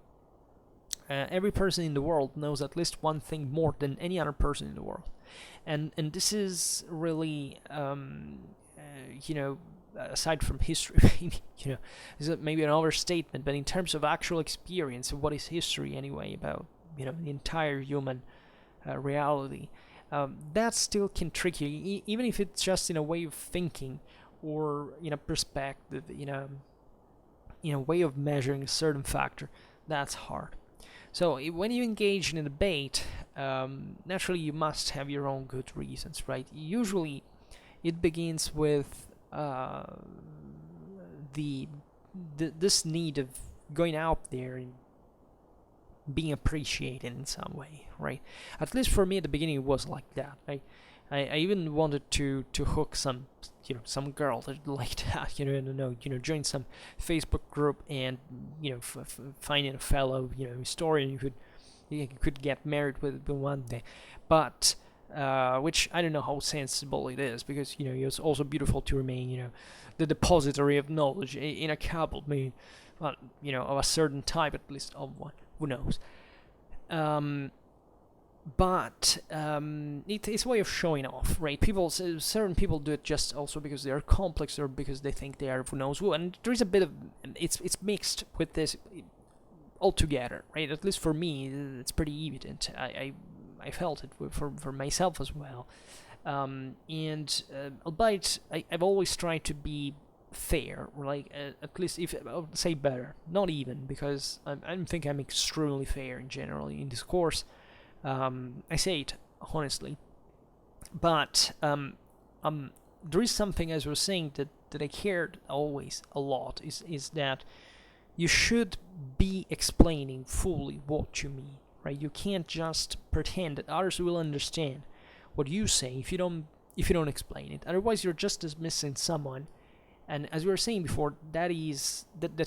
every person in the world knows at least one thing more than any other person in the world. And this is really, aside from history, is maybe an overstatement, but in terms of actual experience of what is history anyway, about, the entire human reality, that still can trick you, even if it's just in a way of thinking, or in a perspective, in a way of measuring a certain factor. That's hard. So when you engage in a debate, naturally you must have your own good reasons, right? Usually it begins with this need of going out there and being appreciated in some way, right? At least for me at the beginning it was like that. I even wanted to hook some girl that liked that, join some Facebook group and finding a fellow historian you could get married with one day, but which I don't know how sensible it is, because it's also beautiful to remain the depository of knowledge in a couple, maybe of a certain type, at least of one, who knows. But it's a way of showing off, right? Certain people do it just also because they are complex, or because they think they are who knows who, and there is a bit of it's mixed with this altogether, right? At least for me, it's pretty evident. I felt it for myself as well, and albeit I've always tried to be fair, like at least, if I'll say better, not even, because I don't think I'm extremely fair in general in discourse. I say it honestly, but there is something, as we were saying, that I cared always a lot, is that you should be explaining fully what you mean, right? You can't just pretend that others will understand what you say if you don't explain it. Otherwise, you're just dismissing someone. And as we were saying before, that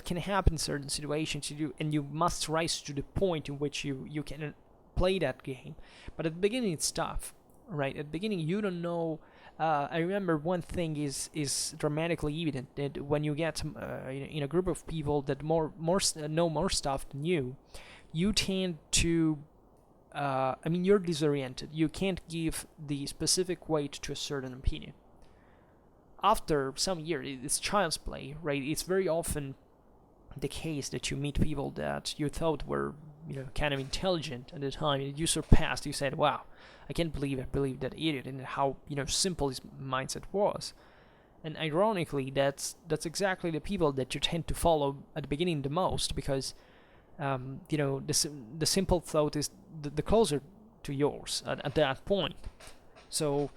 can happen in certain situations. And you must rise to the point in which you can play that game. But at the beginning it's tough, right? At the beginning you don't know. I remember one thing is dramatically evident, that when you get in a group of people that know more stuff than you tend to you're disoriented. You can't give the specific weight to a certain opinion. After some years, it's child's play, right? It's very often the case that you meet people that you thought were, kind of intelligent at the time, and you surpassed. You said, "Wow, I can't believe I believed that idiot," and how simple his mindset was. And ironically, that's exactly the people that you tend to follow at the beginning the most, because the simple thought is the closer to yours at that point. So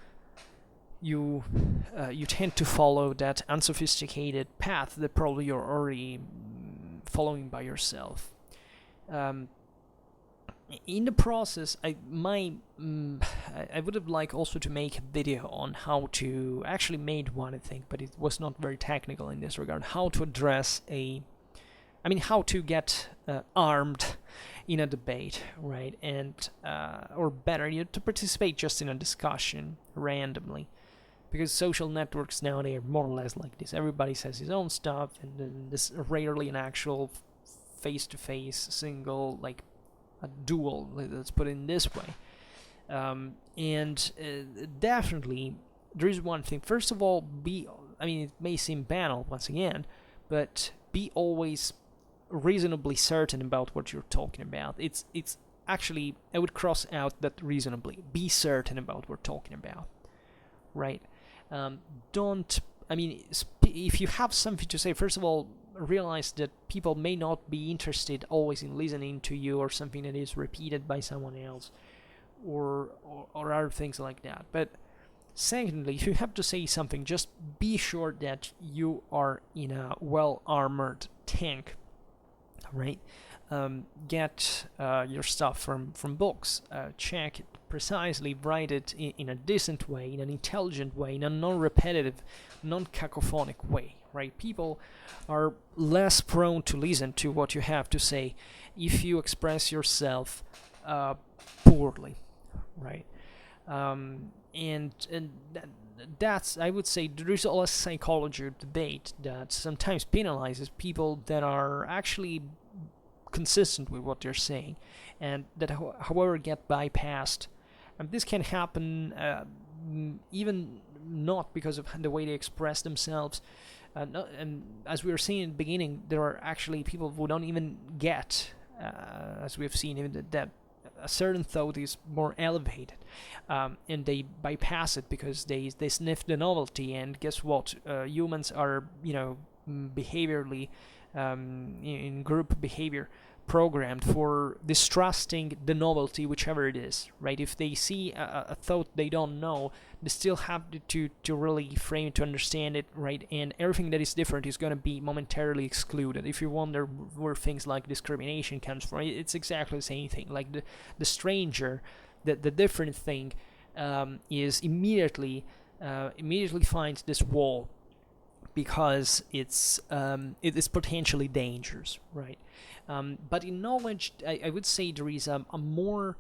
you tend to follow that unsophisticated path that probably you're already following by yourself. In the process, I would have liked also to make a video on how to, actually made one, I think, but it was not very technical in this regard, how to address how to get armed in a debate, right? And or better, to participate just in a discussion randomly, because social networks nowadays are more or less like this. Everybody says his own stuff, and then there's rarely an actual face-to-face single, like a duel. Let's put it in this way. Definitely, there is one thing. First of all, it may seem banal once again, but be always reasonably certain about what you're talking about. It's actually, I would cross out that reasonably. Be certain about what we're talking about, right? If you have something to say, first of all, realize that people may not be interested always in listening to you, or something that is repeated by someone else, or other things like that. But secondly, if you have to say something, just be sure that you are in a well-armored tank, right? Get your stuff from books, check it precisely, write it in a decent way, in an intelligent way, in a non-repetitive, non-cacophonic way, right? People are less prone to listen to what you have to say if you express yourself poorly, right? That's, I would say, there is a psychology debate that sometimes penalizes people that are actually consistent with what they're saying, and that however get bypassed. This can happen even not because of the way they express themselves, and as we were seeing in the beginning, there are actually people who don't even get, as we have seen, even that a certain thought is more elevated, and they bypass it because they sniff the novelty. And guess what? Humans are, behaviorally, in group behavior, programmed for distrusting the novelty, whichever it is, right? If they see a thought they don't know, they still have to really frame it to understand it, right? And everything that is different is going to be momentarily excluded. If you wonder where things like discrimination comes from, it's exactly the same thing. Like the stranger, the different thing, is immediately finds this wall, because it is potentially dangerous, right? But in knowledge, I would say there is a more,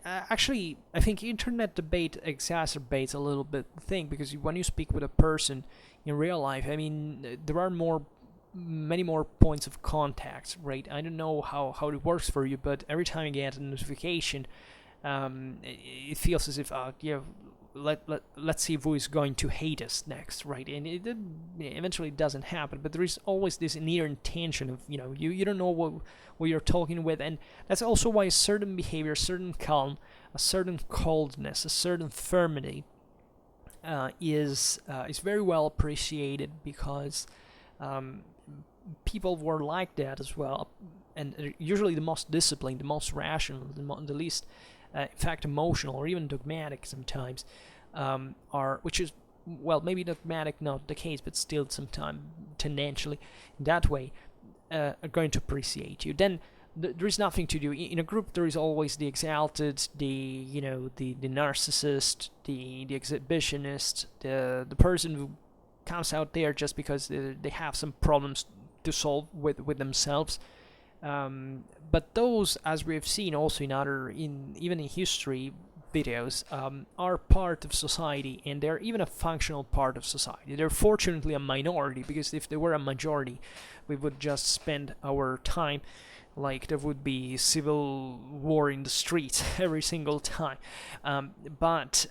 actually, I think internet debate exacerbates a little bit the thing, because when you speak with a person in real life, there are many more points of contact, right? I don't know how it works for you, but every time you get a notification, it feels as if, let's see who is going to hate us next, right? And it eventually doesn't happen, but there is always this inherent tension of, you don't know what you're talking with. And that's also why a certain behavior, a certain calm, a certain coldness, a certain firmity is very well appreciated, because people were like that as well, and usually the most disciplined, the most rational, the least in fact emotional, or even dogmatic sometimes, which is, well, maybe dogmatic not the case, but still sometimes tendentially in that way, are going to appreciate you. Then there is nothing to do. In a group, there is always the exalted, the narcissist, the exhibitionist, the person who comes out there just because they have some problems to solve with themselves. But those, as we have seen also even in history videos, are part of society, and they're even a functional part of society. They're fortunately a minority, because if they were a majority, we would just spend our time like there would be civil war in the streets every single time. But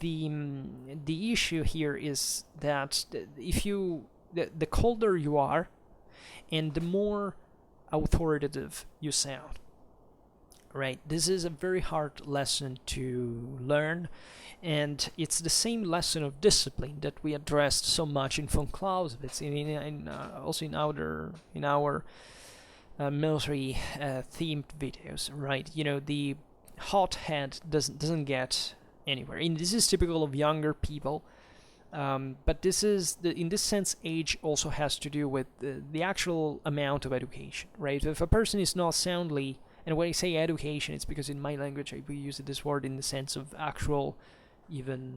the issue here is that the colder you are, and the more authoritative you sound, right? This is a very hard lesson to learn, and it's the same lesson of discipline that we addressed so much in von Clausewitz, also in our military themed videos, right? The hothead doesn't get anywhere, and this is typical of younger people. But this is in this sense, age also has to do with the actual amount of education, right? If a person is not soundly, and when I say education, it's because in my language we use this word in the sense of actual, even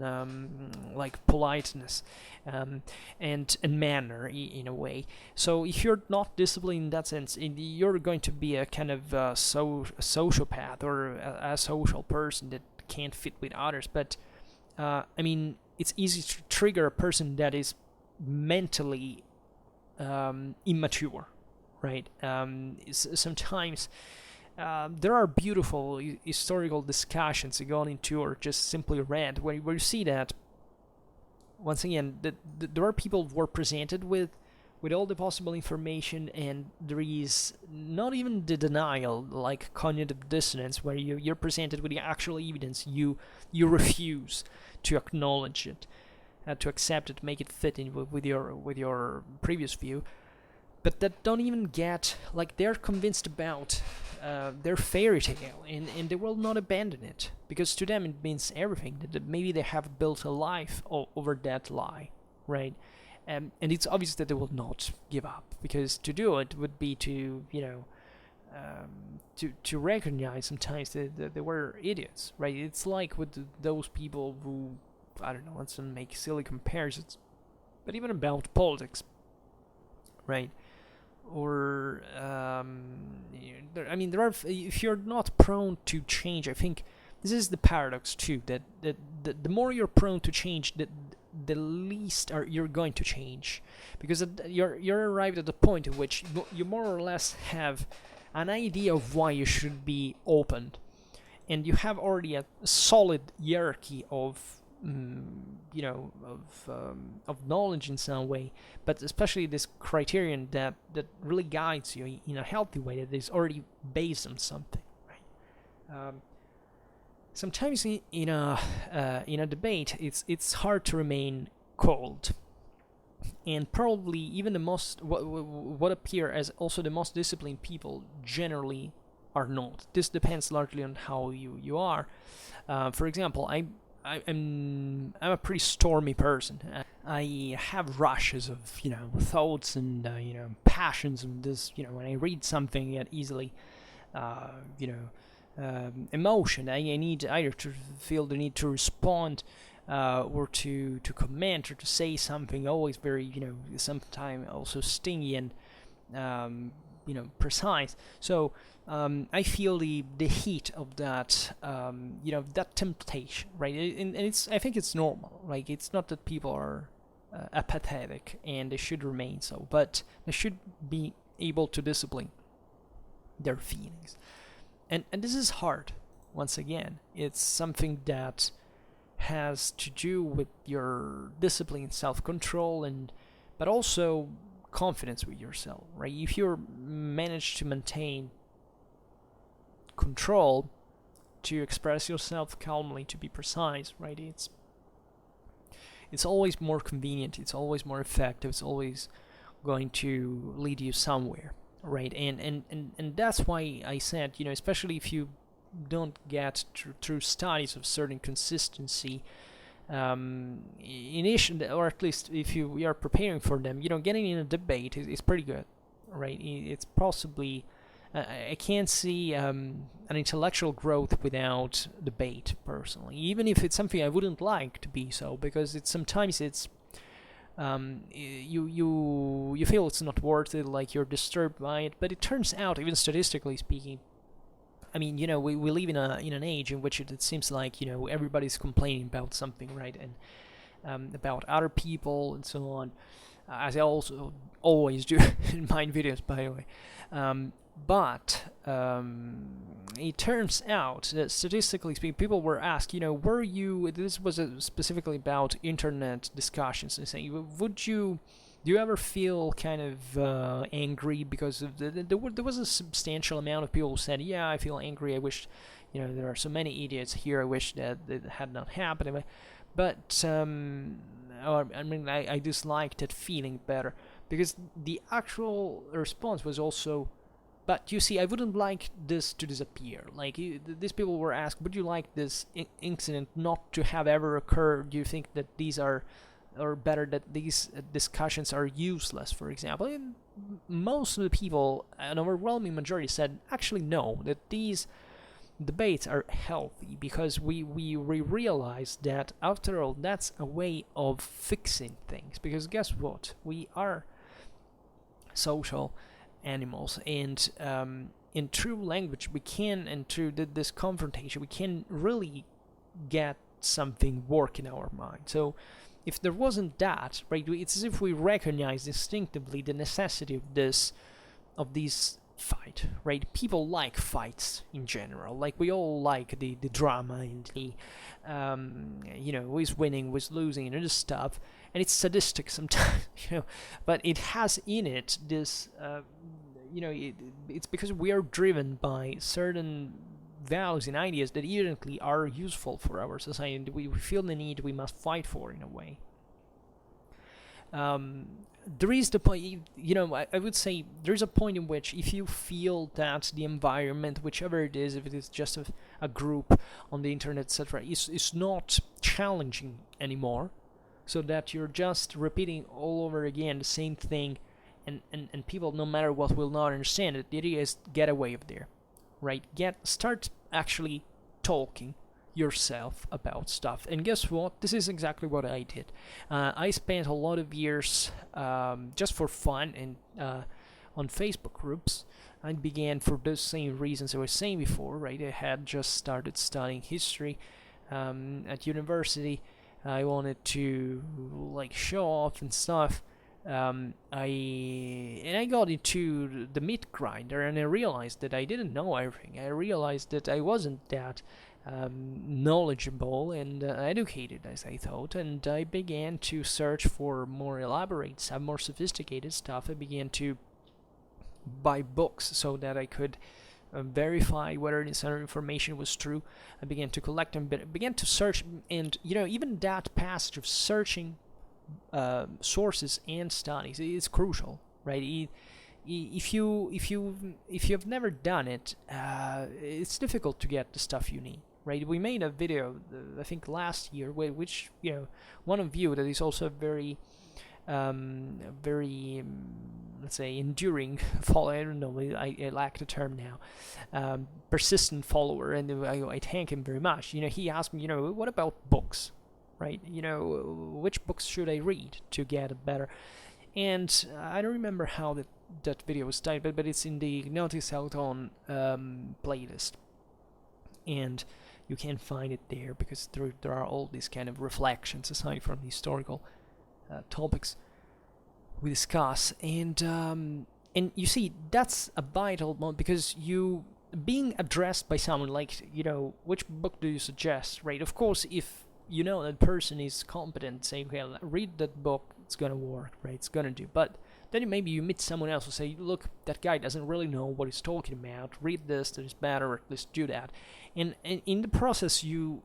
like politeness and manner in a way. So if you're not disciplined in that sense, you're going to be a kind of sociopath, or a social person that can't fit with others. But it's easy to trigger a person that is mentally immature, right? Sometimes there are beautiful historical discussions gone into, or just simply read, where you see that, once again, there are people who are presented with all the possible information, and there is not even the denial, like cognitive dissonance, where you're presented with the actual evidence, you refuse to acknowledge it, to accept it, make it fit in with your previous view. But that don't even get, like, they're convinced about their fairy tale, and they will not abandon it, because to them it means everything, that maybe they have built a life over that lie, right? And it's obvious that they will not give up, because to do it would be to to recognize sometimes that they were idiots, right? It's like with those people who, I don't know, let's not make silly comparisons, but even about politics, right? Or there are, if you're not prone to change, I think this is the paradox too, that the more you're prone to change, the least you're going to change, because you're arrived at the point at which you more or less have an idea of why you should be opened, and you have already a solid hierarchy of of knowledge in some way, but especially this criterion that really guides you in a healthy way, that is already based on something, right? Sometimes in a debate, it's hard to remain cold, and probably even the most what appear as also the most disciplined people generally are not. This depends largely on how you are. For example, I'm a pretty stormy person. I have rushes of thoughts and passions, and this when I read something, I get easily emotion. I need either to feel the need to respond or to comment or to say something, always very sometimes also stingy and precise. So I feel the heat of that that temptation, right? And I think it's normal. Like, it's not that people are apathetic and they should remain so, but they should be able to discipline their feelings. And this is hard. Once again, it's something that has to do with your discipline, self-control, but also confidence with yourself, right? If you manage to maintain control, to express yourself calmly, to be precise, right? It's always more convenient, it's always more effective, it's always going to lead you somewhere, right? And that's why I said, especially if you don't get through studies of certain consistency, initially, or at least if you are preparing for them, getting in a debate is pretty good, right? It's possibly I can't see an intellectual growth without debate, personally, even if it's something I wouldn't like to be so, because sometimes it's you feel it's not worth it, like you're disturbed by it. But it turns out, even statistically speaking, I mean, we live in an age in which it seems like everybody's complaining about something, right? And about other people and so on, as I also always do in my videos, by the way. But it turns out that statistically speaking, people were asked, were you? This was specifically about internet discussions, and saying, do you ever feel kind of angry because of there was a substantial amount of people who said, yeah, I feel angry. I wish, there are so many idiots here. I wish that it had not happened. But I disliked that feeling better, because the actual response was also, but you see, I wouldn't like this to disappear. Like, these people were asked, would you like this incident not to have ever occurred? Do you think that these are, or better, that these discussions are useless, for example? And most of the people, an overwhelming majority, said, actually no, that these debates are healthy, because we realize that, after all, that's a way of fixing things. Because guess what? We are social animals, and in true language we can, and through this confrontation, we can really get something work in our mind. So if there wasn't that, right, it's as if we recognize instinctively the necessity of these fight, right? People like fights in general. Like, we all like the drama and the who's winning, who's losing, and this stuff. And it's sadistic sometimes, but it has in it this it's because we are driven by certain values and ideas that evidently are useful for our society, and we feel the need, we must fight for, in a way. There is the point, I would say there's a point in which, if you feel that the environment, whichever it is, if it is just a group on the internet, etc., is not challenging anymore, so that you're just repeating all over again the same thing, and people, no matter what, will not understand it. The idea is get away of there, right? Start actually talking yourself about stuff. And guess what? This is exactly what I did. I spent a lot of years just for fun and on Facebook groups. I began for those same reasons I was saying before, right? I had just started studying history at university. I wanted to show off and stuff. I got into the meat grinder, and I realized that I didn't know everything. I realized that I wasn't that knowledgeable and educated as I thought, and I began to search for more elaborate stuff, more sophisticated stuff. I began to buy books so that I could verify whether this other information was true. I began to collect them, but began to search, and even that passage of searching sources and studies is crucial, right? If you've never done it, it's difficult to get the stuff you need, right? We made a video, I think last year, which one of you that is also very let's say enduring follower. I don't know, I lack the term now. Persistent follower, and I thank him very much. He asked me, what about books, right? Which books should I read to get a better? And I don't remember how that video was titled, but it's in the Notice Out On playlist, and you can find it there, because there are all these kind of reflections aside from the historical topics we discuss. And you see, that's a vital moment, because you being addressed by someone like, which book do you suggest, right? Of course, if that person is competent, saying, okay, read that book, it's gonna work, right? It's gonna do. But then maybe you meet someone else who say, look, that guy doesn't really know what he's talking about. Read this, that is better, or at least do that. And in the process, you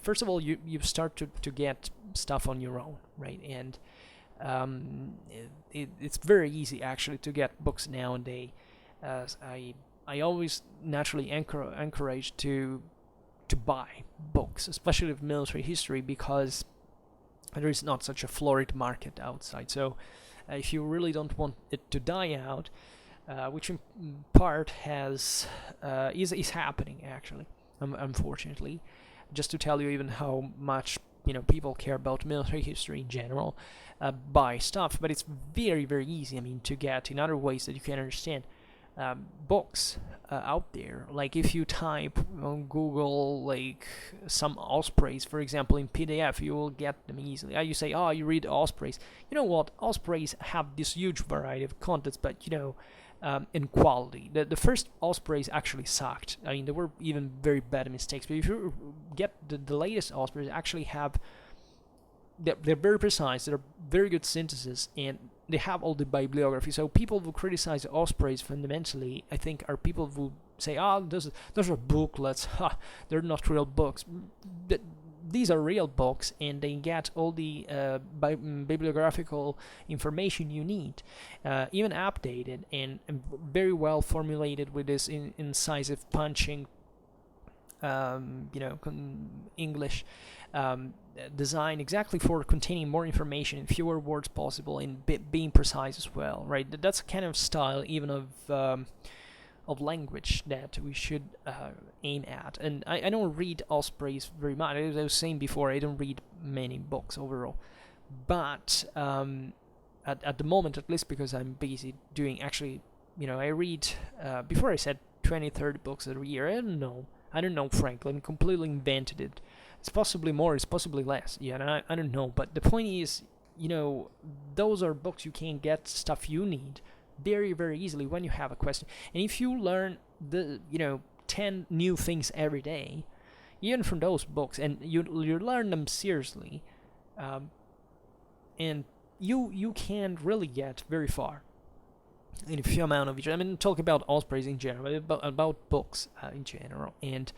first of all, you start to get stuff on your own, right? And it's very easy actually to get books nowadays. I always naturally encourage to buy books, especially of military history, because there is not such a florid market outside. So if you really don't want it to die out, which in part is happening actually, unfortunately. Just to tell you even how much people care about military history in general, buy stuff, but it's very, very easy, to get in other ways that you can understand books out there. Like if you type on Google like some Ospreys, for example, in PDF, you will get them easily. You say, oh, you read Ospreys. You know what? Ospreys have this huge variety of contents, but in quality. The first Ospreys actually sucked. There were even very bad mistakes. But if you get the latest Ospreys, actually have they're very precise. They're very good synthesis, and they have all the bibliography. So people who criticize the Ospreys fundamentally, I think, are people who say, those are booklets. They're not real books. These are real books, and they get all the bibliographical information you need, even updated and very well formulated with this incisive punching, English design, exactly for containing more information in fewer words possible and being precise as well, right? That's a kind of style even of language that we should aim at. And I don't read Ospreys very much. As I was saying before, I don't read many books overall. But at the moment, at least because I'm busy doing, I read, before I said 20, 30 books every year. I don't know, frankly. I completely invented it. It's possibly more, it's possibly less. I don't know. But the point is, those are books you can get stuff you need very, very easily when you have a question. And if you learn 10 new things every day, even from those books, and you learn them seriously, and you can really get very far in a few amount of each. Talk about Ospreys in general, about books in general, and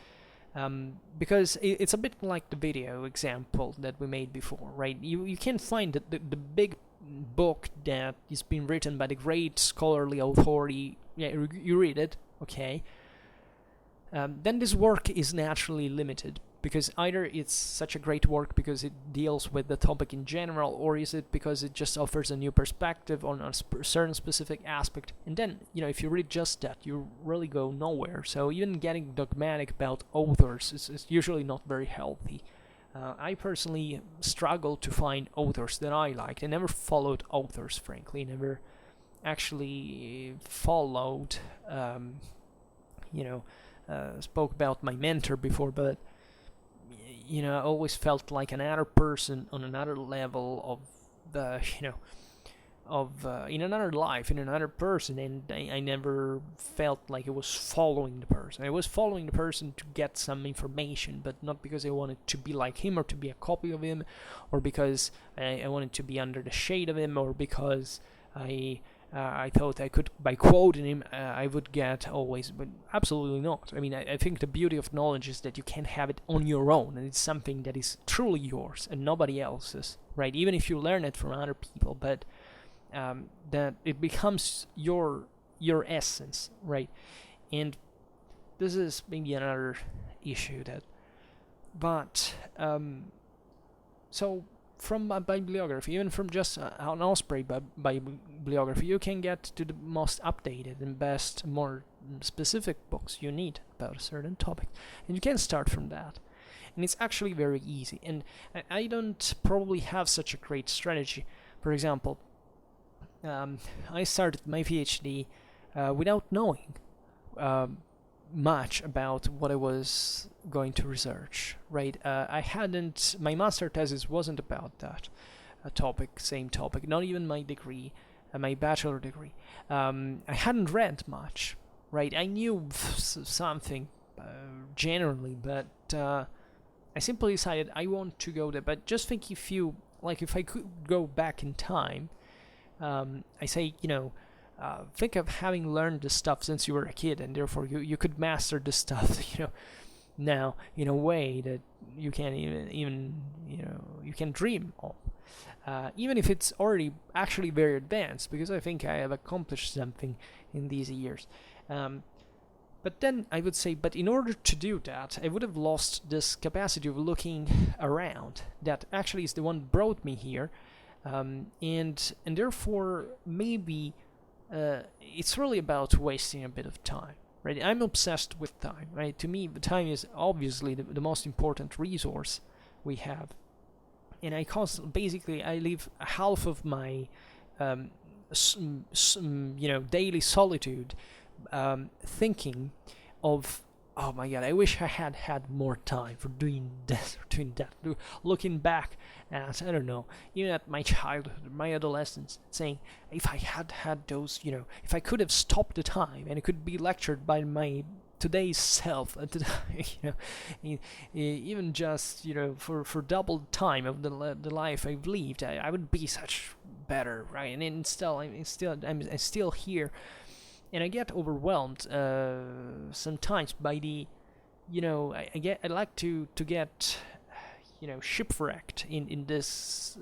because it's a bit like the video example that we made before, right? You can find the big book that is being written by the great scholarly authority. You read it, okay? Then this work is naturally limited, because either it's such a great work because it deals with the topic in general, or is it because it just offers a new perspective on a certain specific aspect. And then, if you read just that, you really go nowhere. So even getting dogmatic about authors is usually not very healthy. I personally struggle to find authors that I liked. I never followed authors, frankly. Never actually followed, spoke about my mentor before, but I always felt like another person on another level of the, in another life, in another person, and I never felt like I was following the person. I was following the person to get some information, but not because I wanted to be like him or to be a copy of him, or because I wanted to be under the shade of him, or because I thought I could, by quoting him, I would get always, but absolutely not. I think the beauty of knowledge is that you can have it on your own, and it's something that is truly yours and nobody else's, right? Even if you learn it from other people, but that it becomes your essence, right? And this is maybe another issue so from a bibliography, even from just an Osprey bibliography, you can get to the most updated and best, more specific books you need about a certain topic, and you can start from that. And it's actually very easy, and I don't probably have such a great strategy. For example, I started my PhD without knowing much about what I was going to research, right? My master thesis wasn't about that same topic, not even my degree, my bachelor degree. I hadn't read much, right? I knew something generally, but I simply decided I want to go there. But just think, if I could go back in time, I say, think of having learned this stuff since you were a kid, and therefore you could master this stuff, now in a way that you can't even you can dream of, even if it's already actually very advanced, because I think I have accomplished something in these years. But then I would say, but in order to do that, I would have lost this capacity of looking around that actually is the one that brought me here, and therefore maybe it's really about wasting a bit of time, right? I'm obsessed with time, right? To me, the time is obviously the most important resource we have and basically I live half of my um, daily solitude thinking of, oh my god, I wish I had had more time for doing this or doing that. Looking back at, I don't know, even at my childhood, my adolescence, saying, if I had had those, if I could have stopped the time and it could be lectured by my today's self, even just, for double time of the life I've lived, I would be such better, right? And then I'm still here, and I get overwhelmed sometimes by the, I like to get, shipwrecked in this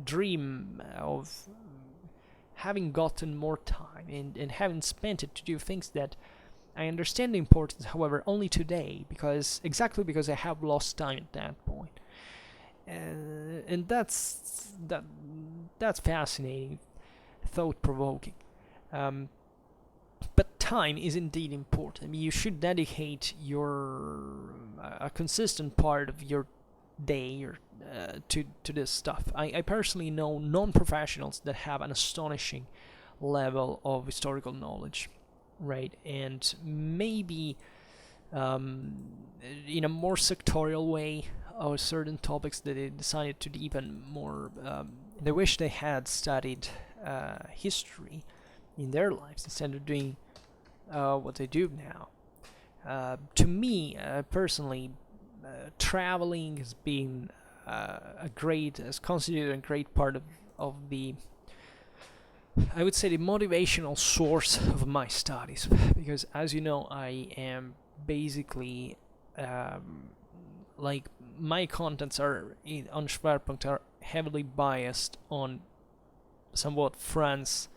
dream of having gotten more time and having spent it to do things that I understand the importance, however, only today, because I have lost time at that point. And that's fascinating, thought-provoking. But time is indeed important. I mean, you should dedicate a consistent part of your day to this stuff. I personally know non-professionals that have an astonishing level of historical knowledge, right? And maybe in a more sectorial way, or certain topics that they decided to deepen more. They wish they had studied history in their lives instead of doing what they do now. To me, personally, traveling has been has constituted a great part of the, I would say, the motivational source of my studies, because as you know, I am basically like my contents on Schwerpunkt are heavily biased on somewhat France,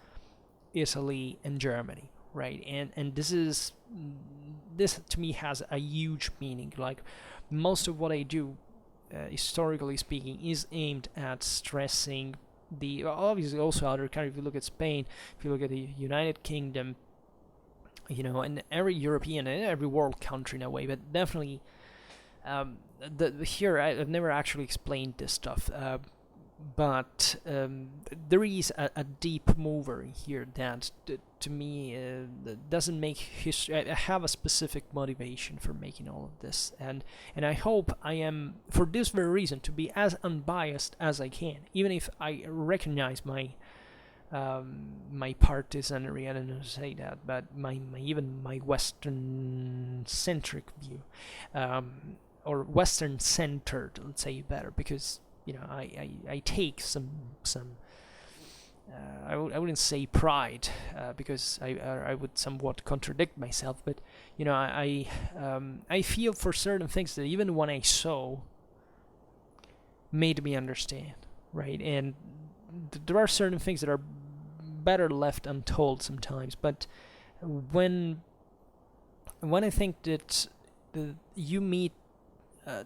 Italy, and Germany, right? And this to me has a huge meaning. Like, most of what I do, historically speaking, is aimed at stressing the, obviously also other countries. If you look at Spain, if you look at the United Kingdom, and every European and every world country in a way, but definitely here I've never actually explained this stuff, but there is a deep mover here that to me doesn't make history. I have a specific motivation for making all of this, and I hope I am, for this very reason, to be as unbiased as I can, even if I recognize my partisanry. I don't know how to say that, but even my Western-centric view, or Western-centered, let's say better, because I take some I wouldn't say pride, because I would somewhat contradict myself, but I feel for certain things that even when I saw made me understand, right? And there are certain things that are better left untold sometimes, but when I think that you meet,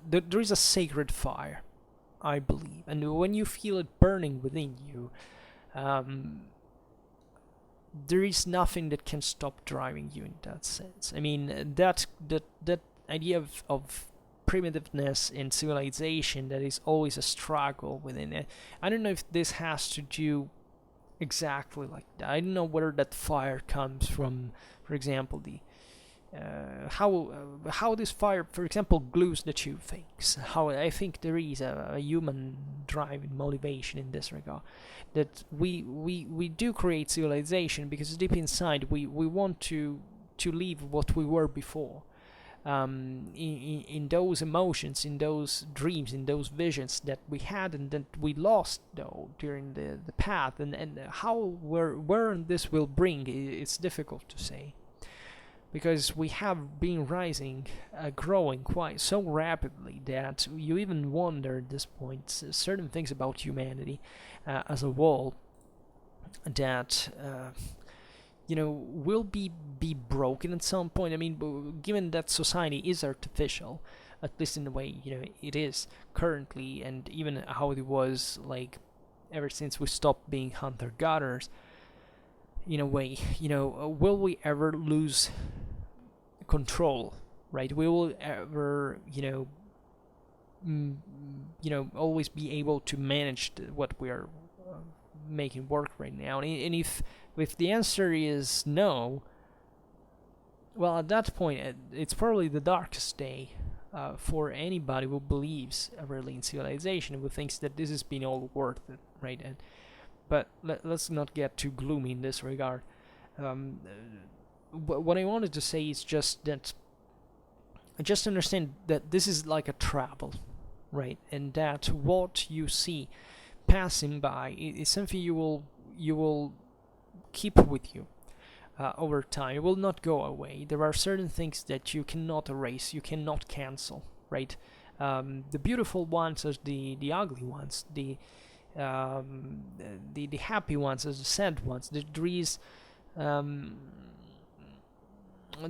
there is a sacred fire, I believe, and when you feel it burning within you, there is nothing that can stop driving you in that sense. I mean, that idea of primitiveness in civilization, that is always a struggle within it. I don't know if this has to do exactly like that. I don't know whether that fire comes from, for example, the how this fire, for example, glues the two things. How I think there is a human drive and motivation in this regard, that we do create civilization because deep inside we want to live what we were before, in those emotions, in those dreams, in those visions that we had and that we lost though during the path, and how where this will bring, it's difficult to say, because we have been rising, growing quite so rapidly that you even wonder at this point certain things about humanity as a whole, that will be broken at some point. I mean, given that society is artificial, at least in the way it is currently, and even how it was like ever since we stopped being hunter-gatherers, in a way, will we ever lose control, right? We will ever, always be able to manage what we are making work right now. And if the answer is no, well, at that point, it's probably the darkest day for anybody who believes really in civilization, who thinks that this has been all worth it, right? But let's not get too gloomy in this regard. What I wanted to say is just that just understand that this is like a travel, right? And that what you see passing by is something you will keep with you over time. It will not go away. There are certain things that you cannot erase, you cannot cancel, right? The beautiful ones as the ugly ones, the happy ones as the sad ones.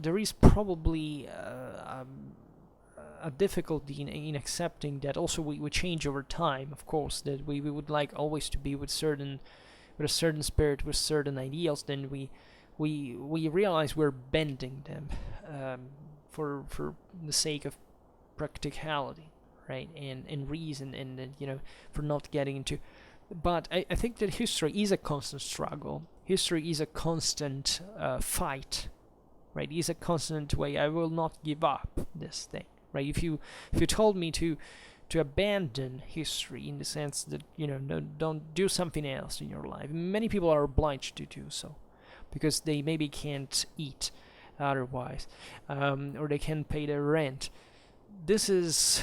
There is probably a difficulty in accepting that also we change over time, of course, that we would like always to be with a certain spirit, with certain ideals. Then we realize we're bending them for the sake of practicality, right, and reason, and for not getting into. But I think that history is a constant struggle. History is a constant fight, right? It's a constant way. I will not give up this thing, right? If you told me to abandon history, in the sense that don't do something else in your life, many people are obliged to do so because they maybe can't eat otherwise, or they can't pay their rent. This is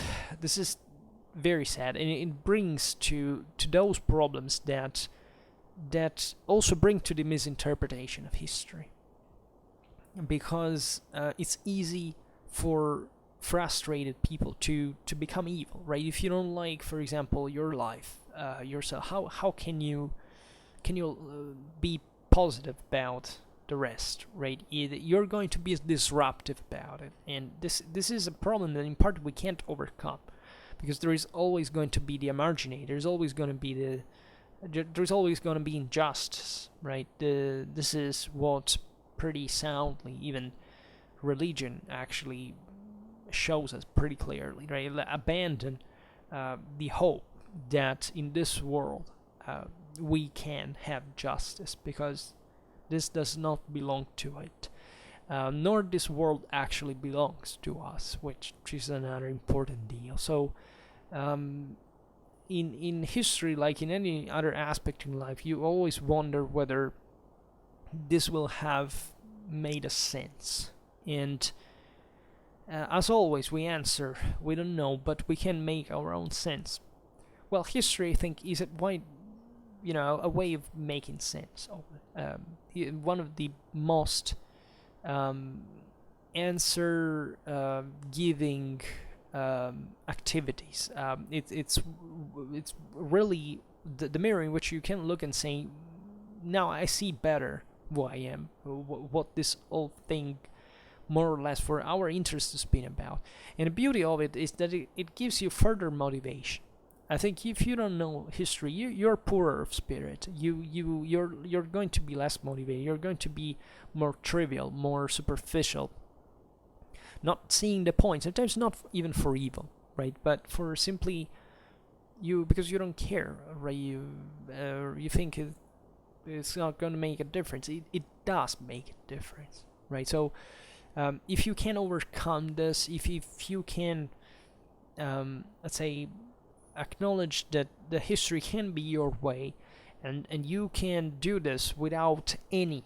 very sad, and it brings to those problems that also bring to the misinterpretation of history, because it's easy for frustrated people to become evil, right? If you don't like, for example, your life, yourself, how can you be positive about the rest, right? You're going to be disruptive about it, and this is a problem that in part we can't overcome, because there is always going to be the emarginate. There's always going to be injustice, right? This is what pretty soundly even religion actually shows us pretty clearly, right? Abandon the hope that in this world we can have justice, because this does not belong to it, nor this world actually belongs to us, which is another important deal. So in history, like in any other aspect in life, you always wonder whether this will have made a sense. And as always, we answer, we don't know, but we can make our own sense. Well, history, I think, is a way of making sense of it. One of the most answer giving activities. It's really the mirror in which you can look and say, now I see better who I am, what this whole thing more or less for our interest has been about. And the beauty of it is that it gives you further motivation. I think if you don't know history, you're poorer of spirit. You're going to be less motivated. You're going to be more trivial, more superficial, not seeing the point. Sometimes not even for evil, right? But for simply because you don't care, right? You think it's not going to make a difference. It does make a difference, right? So if you can overcome this, if you can, let's say, acknowledge that the history can be your way, and you can do this without any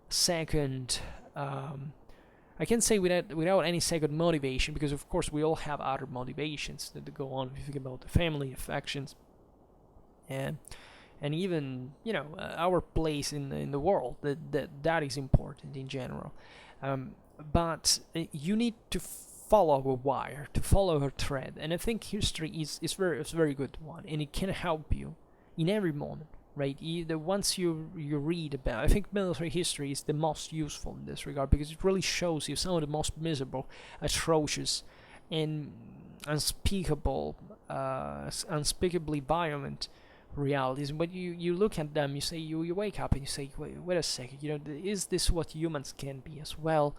second, I can say without any second motivation, because of course we all have other motivations that go on. If you think about the family affections, and even our place in the world, that is important in general. But you need to follow a wire, to follow a thread, and I think history is a very good one, and it can help you in every moment, right? Either once you read about, I think military history is the most useful in this regard, because it really shows you some of the most miserable, atrocious, and unspeakably violent realities. But you look at them, you say, you wake up and you say, wait a second, is this what humans can be as well?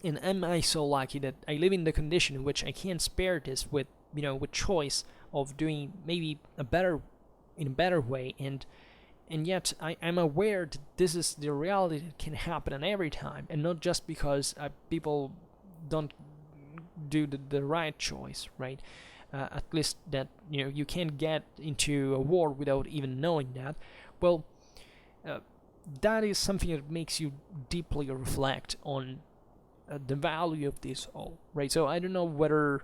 And am I so lucky that I live in the condition in which I can spare this with choice of doing maybe in a better way, and yet I'm aware that this is the reality that can happen at every time, and not just because people don't do the right choice, right? At least that you can't get into a war without even knowing that. Well, that is something that makes you deeply reflect on the value of this all, right? So I don't know whether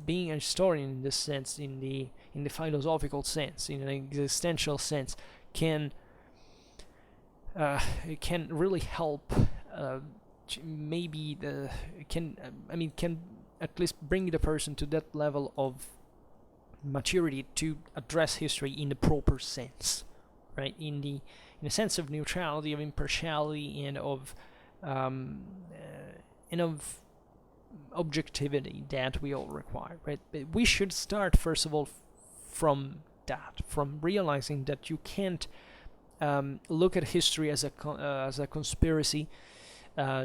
being a historian in this sense, in the philosophical sense, in an existential sense, can really help. Can at least bring the person to that level of maturity to address history in the proper sense, right? In a sense of neutrality, of impartiality, and of objectivity that we all require, right? But we should start first of all from realizing that you can't look at history as a conspiracy,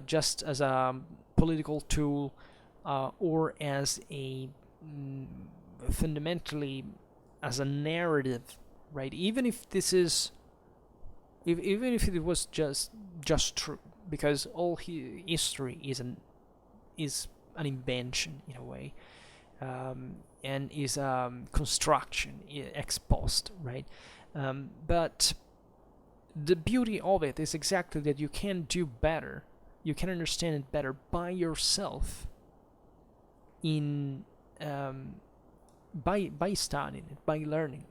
just as a political tool, or as fundamentally as a narrative, right? Even if it was just true, because all history is an invention in a way, and is construction ex post, right? But the beauty of it is exactly that you can do better, you can understand it better by yourself, by studying it, by learning.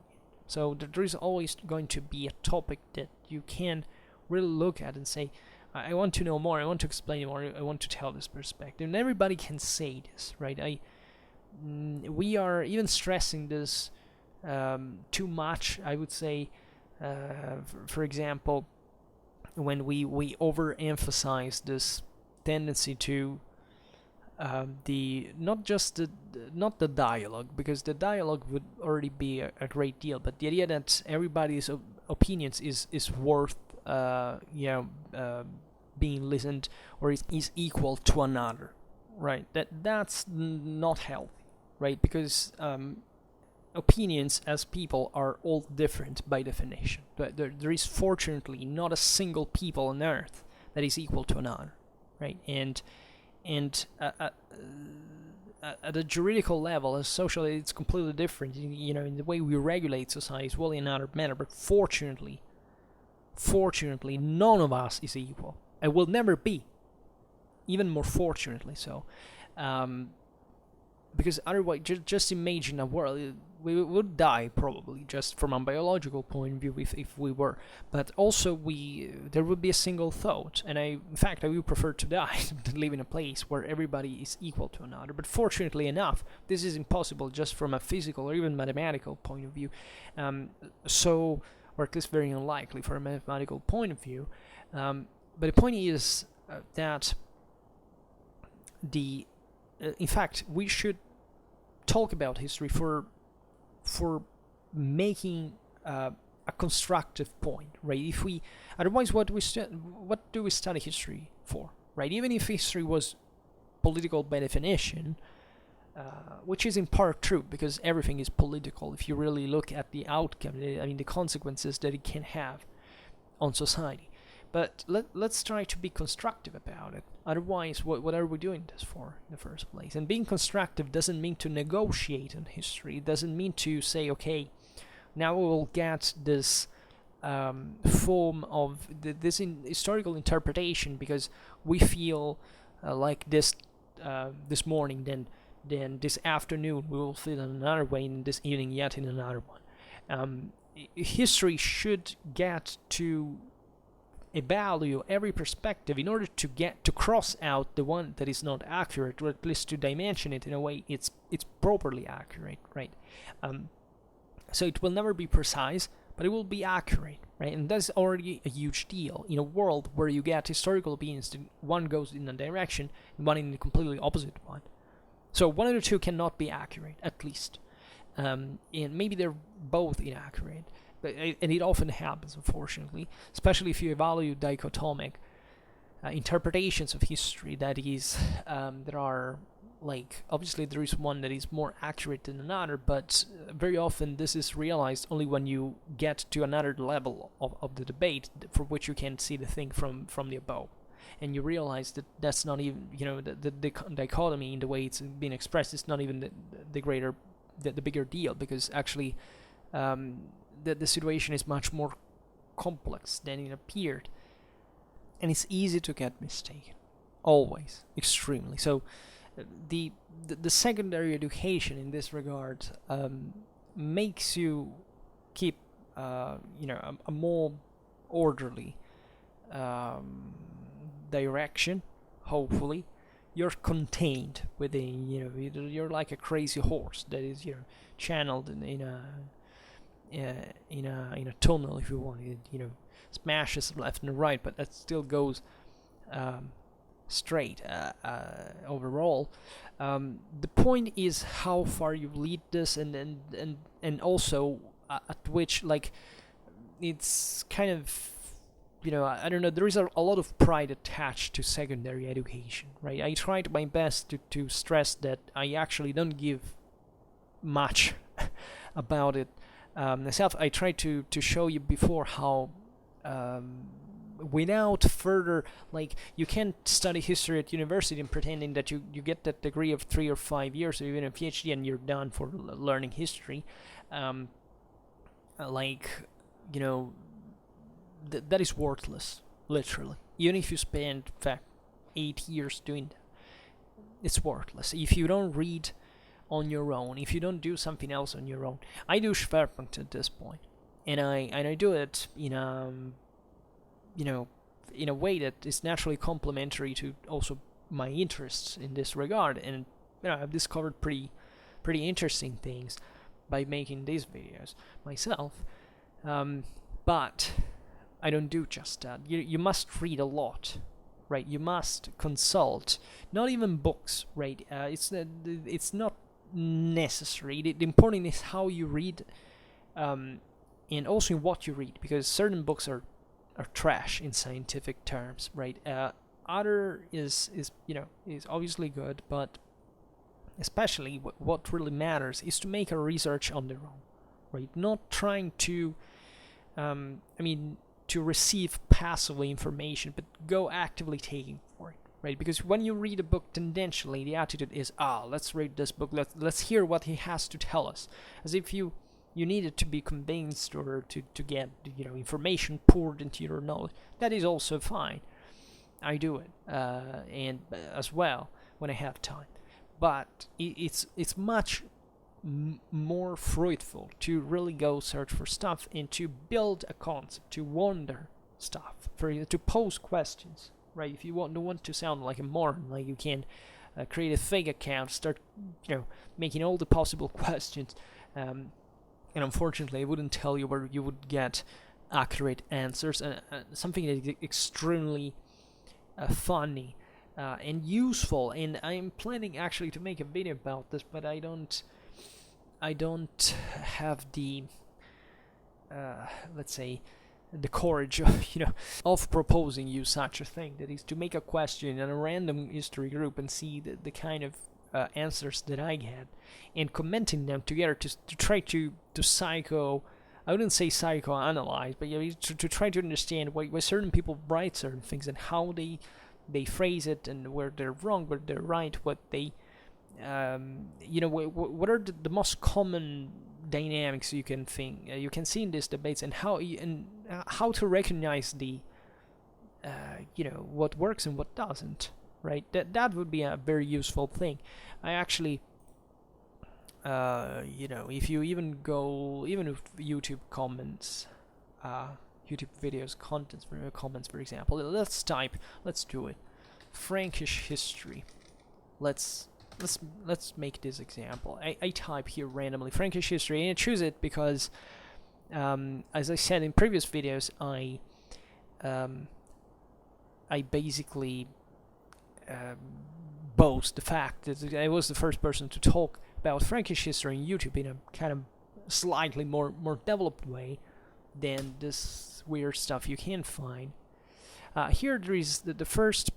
So there is always going to be a topic that you can really look at and say, I want to know more, I want to explain more, I want to tell this perspective. And everybody can say this, right? We are even stressing this too much, I would say. For example, when we overemphasize this tendency to not the dialogue, because the dialogue would already be a great deal, but the idea that everybody's opinions is worth being listened, or is equal to another, right? That's not healthy, right? Because opinions as people are all different by definition. But there is fortunately not a single people on earth that is equal to another, right? And at a juridical level, as socially, it's completely different. In the way we regulate society is well in another manner. But fortunately, none of us is equal. And will never be. Even more fortunately so. Because otherwise, just imagine a world, we would die probably, just from a biological point of view, if we were. But also there would be a single thought, and in fact I would prefer to die than live in a place where everybody is equal to another. But fortunately enough, this is impossible just from a physical or even mathematical point of view. Or at least very unlikely from a mathematical point of view. But the point is that in fact, we should talk about history for making a constructive point, right? Otherwise, what do we study history for, right? Even if history was political by definition, which is in part true, because everything is political if you really look at the outcome, the consequences that it can have on society. But let's try to be constructive about it. Otherwise, what are we doing this for in the first place? And being constructive doesn't mean to negotiate in history. It doesn't mean to say, okay, now we will get this form of this historical interpretation because we feel like this morning, then this afternoon we will feel in another way, and this evening yet in another one. History should get to evaluate every perspective in order to cross out the one that is not accurate, or at least to dimension it in a way it's properly accurate, right? So it will never be precise, but it will be accurate, right? And that's already a huge deal in a world where you get historical opinions that one goes in a direction and one in the completely opposite one. So one of the two cannot be accurate, at least, and maybe they're both inaccurate. And it often happens, unfortunately, especially if you evaluate dichotomic interpretations of history. That is, there are, like, obviously there is one that is more accurate than another, but very often this is realized only when you get to another level of the debate, for which you can see the thing from the above, and you realize that that's not even, the dichotomy in the way it's being expressed is not even the bigger deal, because actually the situation is much more complex than it appeared, and it's easy to get mistaken, always, extremely so. The secondary education in this regard makes you keep a more orderly direction. Hopefully, you're contained within. You're like a crazy horse that is channeled in a tunnel, if you want. It smashes left and right, but that still goes straight overall. The point is how far you lead this, and also at which, like, it's kind of, I don't know, there is a lot of pride attached to secondary education, right? I tried my best to stress that I actually don't give much about it myself. I tried to show you before how without further, like, you can't study history at university and pretending that you get that degree of 3 or 5 years or even a PhD and you're done for learning history. That is worthless, literally. Even if you spend, in fact, 8 years doing that, it's worthless if you don't read on your own, if you don't do something else on your own. I do Schwerpunkt at this point, and I do it in a way that is naturally complementary to also my interests in this regard, and I've discovered pretty interesting things by making these videos myself. But I don't do just that. You must read a lot, right? You must consult, not even books, right? It's not necessary. The important is how you read, and also in what you read, because certain books are trash in scientific terms, right? Other is obviously good, but especially what really matters is to make a research on their own, right? Not trying to to receive passively information, but go actively taking for it, right? Because when you read a book tendentially, the attitude is, let's read this book, let's hear what he has to tell us, as if you needed to be convinced or to get information poured into your knowledge. That is also fine. I do it, and as well when I have time. But it's much more fruitful to really go search for stuff and to build a concept, to wonder stuff, to pose questions, right? If you don't want to sound like a moron, like you can create a fake account, start making all the possible questions, and unfortunately I wouldn't tell you where you would get accurate answers. Something that is extremely funny and useful, and I'm planning actually to make a video about this, but I don't have the let's say the courage of proposing you such a thing, that is to make a question in a random history group and see the kind of answers that I get, and commenting them together to try to I wouldn't say psychoanalyze, but to try to understand why certain people write certain things and how they phrase it, and where they're wrong, where they're right, what they what are the most common dynamics you can see in these debates, and how to recognize the what works and what doesn't, right? That would be a very useful thing. I actually if you even if YouTube comments, YouTube videos comments, for example, let's do it, Frankish history. Let's make this example. I type here randomly Frankish history, and I choose it because as I said in previous videos, I basically boast the fact that I was the first person to talk about Frankish history on YouTube in a kind of slightly more developed way than this weird stuff you can find Here there is the first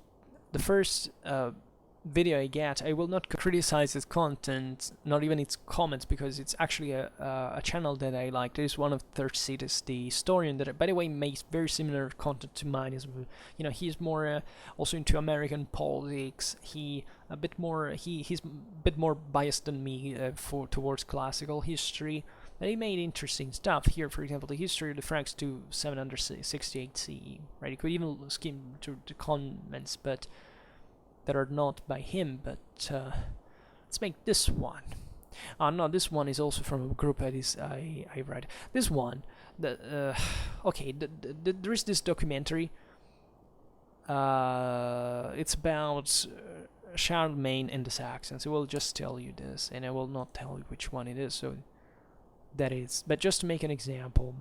video I get. I will not criticize its content, not even its comments, because it's actually a channel that I like. There's one of Third Cities, the historian, that by the way makes very similar content to mine. He's more also into American politics. He's a bit more biased than me towards classical history. But he made interesting stuff here. For example, the history of the Franks to 768 CE. Right, you could even skim through the comments, but that are not by him. But let's make this one. No, this one is also from a group I read. This one, okay, there is this documentary. It's about Charlemagne and the Saxons. I will just tell you this, and I will not tell you which one it is. So that is, but just to make an example.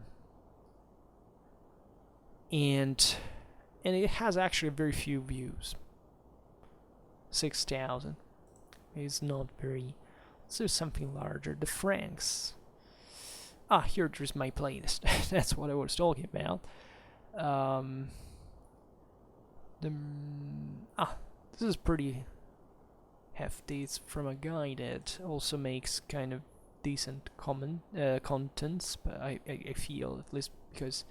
And it has actually very few views. 6,000. It's not very. Let's do something larger. The Franks. Here there's my playlist. That's what I was talking about. This is pretty hefty. It's from a guy that also makes kind of decent contents, but I feel, at least, because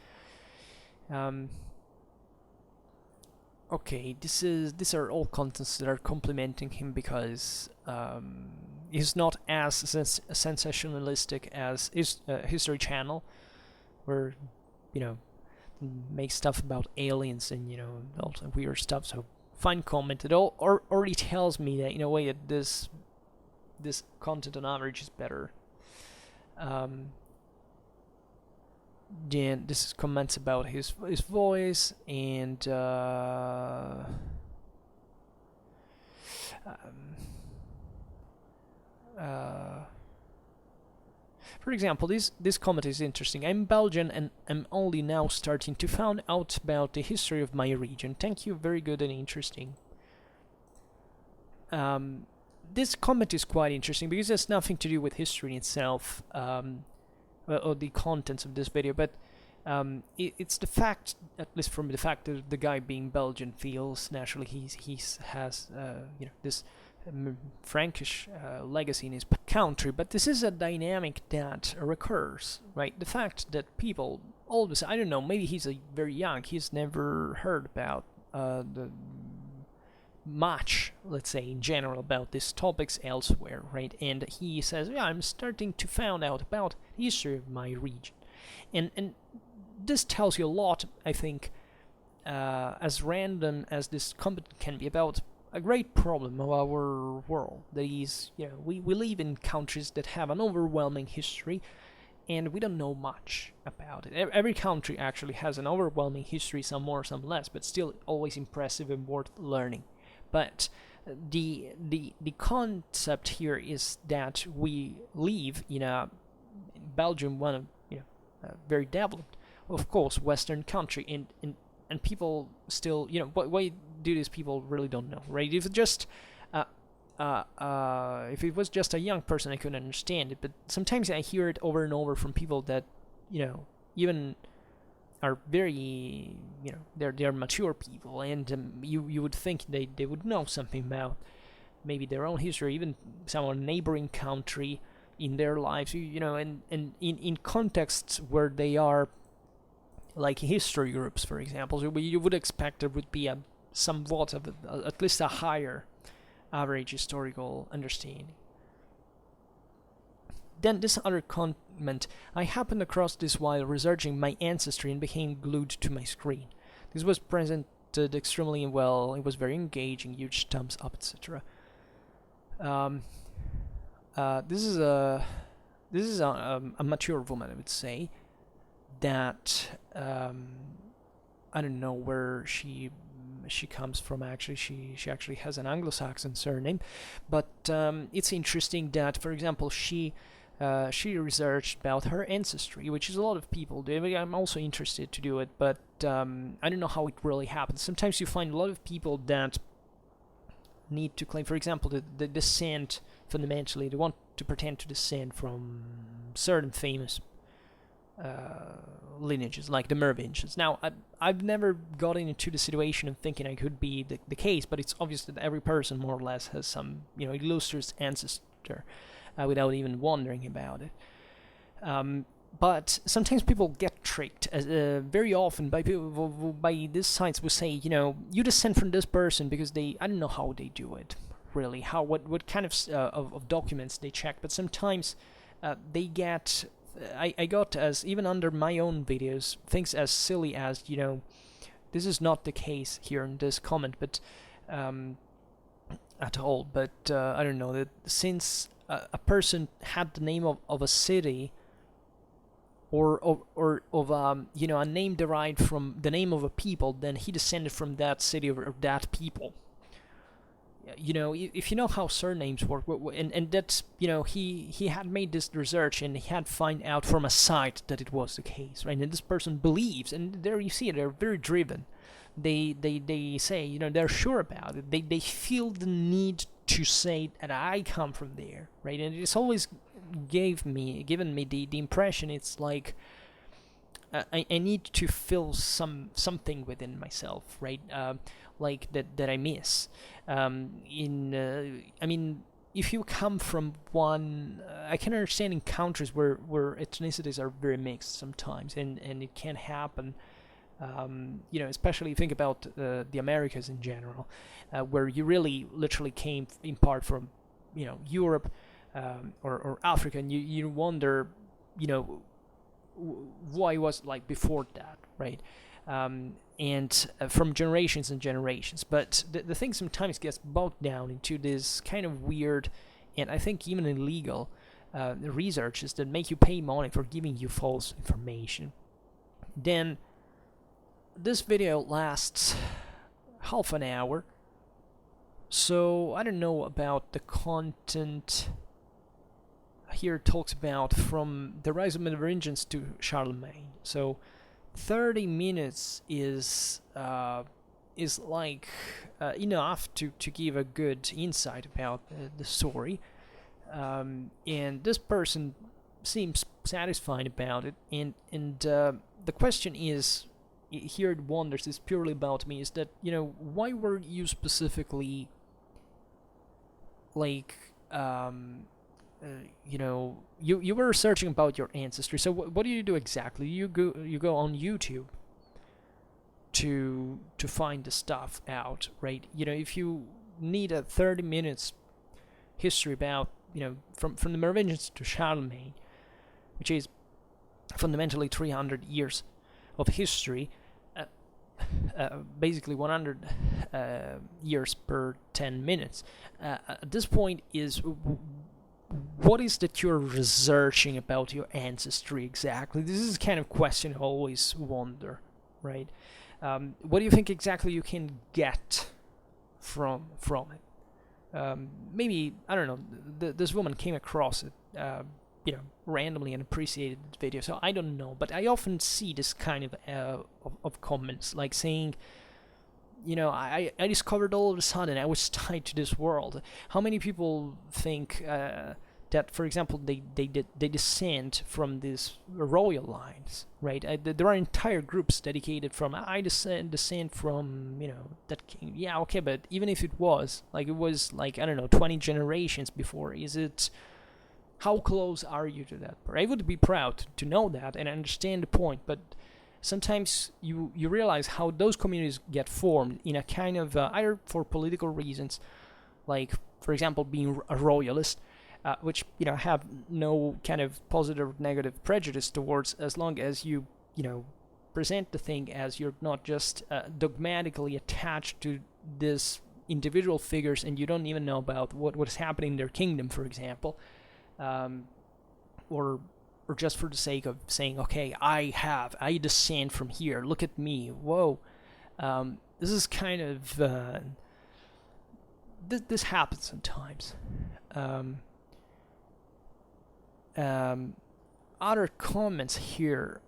okay, these are all contents that are complimenting him, because he's not as sensationalistic as his History Channel, where makes stuff about aliens and all that weird stuff. So fine comment. It already tells me that in a way that this content on average is better. Then this is comments about his voice, and for example, this comment is interesting. I'm Belgian and I'm only now starting to find out about the history of my region. Thank you, very good and interesting. This comment is quite interesting because it has nothing to do with history in itself, or the contents of this video, but it's the fact, at least from the fact that the guy being Belgian feels naturally he has this Frankish legacy in his country. But this is a dynamic that recurs, right? The fact that people always, I don't know, maybe he's very young, he's never heard about the much, let's say, in general about these topics elsewhere, right? And he says, yeah, I'm starting to find out about the history of my region, and this tells you a lot, I think, as random as this comment can be, about a great problem of our world. That is, we live in countries that have an overwhelming history, and we don't know much about it. Every country actually has an overwhelming history, some more, some less, but still always impressive and worth learning. But the concept here is that we live in Belgium, one of very developed, of course, Western country, and people still, why do these people really don't know, right? If it just if it was just a young person, I couldn't understand it. But sometimes I hear it over and over from people that even are very, they're mature people, and you would think they would know something about maybe their own history, even some neighboring country in their lives, and in contexts where they are, like history groups, for example. So you would expect there would be somewhat of at least a higher average historical understanding. Then this other comment, I happened across this while researching my ancestry and became glued to my screen. This was presented extremely well, it was very engaging, huge thumbs up, etc. This is a mature woman, I would say, that I don't know where she comes from. Actually, she actually has an Anglo-Saxon surname, but it's interesting that, for example, she researched about her ancestry, which is a lot of people do. I'm also interested to do it, but I don't know how it really happens. Sometimes you find a lot of people that need to claim, for example, the descent. Fundamentally, they want to pretend to descend from certain famous lineages, like the Merovingians. Now, I've never gotten into the situation of thinking I could be the case, but it's obvious that every person more or less has some, illustrious ancestor without even wondering about it. But sometimes people get tricked. Very often by people, by these sites will say, you descend from this person because I don't know how they do it, really, what kind of documents they check, but sometimes they get, I got, as even under my own videos, things as silly as, this is not the case here in this comment, but at all, but I don't know, that since a person had the name of a city, or of a name derived from the name of a people, then he descended from that city or that people. If you know how surnames work, and that's, he had made this research and he had find out from a site that it was the case, right? And this person believes, and there you see it, they're very driven. They say, they're sure about it. They feel the need to say that I come from there, right? And it's always given me the impression it's like I need to feel something within myself, right? Like that I miss. I mean, if you come from one, I can understand in countries where ethnicities are very mixed sometimes, and it can happen. Especially if you think about the Americas in general, where you really literally came in part from, Europe or Africa, and you wonder, why was like before that, right? And from generations and generations. But the thing sometimes gets bogged down into this kind of weird, and I think even illegal, researches that make you pay money for giving you false information. Then this video lasts half an hour, so I don't know about the content. Here it talks about from the rise of Merovingians to Charlemagne. So 30 minutes is like enough to give a good insight about the story, and this person seems satisfied about it. And the question is, here it wonders, is purely about me, is that, why were you specifically like you were researching about your ancestry. So what do you do exactly? You go on YouTube to find the stuff out, right? If you need a 30 minutes history about, from the Merovingians to Charlemagne, which is fundamentally 300 years of history, basically 100 years per 10 minutes. At this point is, what is that you're researching about your ancestry exactly? This is the kind of question I always wonder, right? What do you think exactly you can get from it? Maybe, I don't know, this woman came across it, randomly and appreciated the video, so I don't know, but I often see this kind of comments, like saying, I discovered all of a sudden I was tied to this world. How many people think that, for example, they descend from these royal lines, right? There are entire groups dedicated from, I descend from, that king. Yeah, okay, but even if it was, I don't know, 20 generations before, how close are you to that? I would be proud to know that and understand the point, but sometimes you realize how those communities get formed in a kind of, either for political reasons, like, for example, being a royalist, which, have no kind of positive or negative prejudice towards, as long as you, present the thing as you're not just dogmatically attached to this individual figures, and you don't even know about what is happening in their kingdom, for example, or just for the sake of saying, okay, I descend from here, look at me, whoa. This is kind of, this happens sometimes. Other comments here,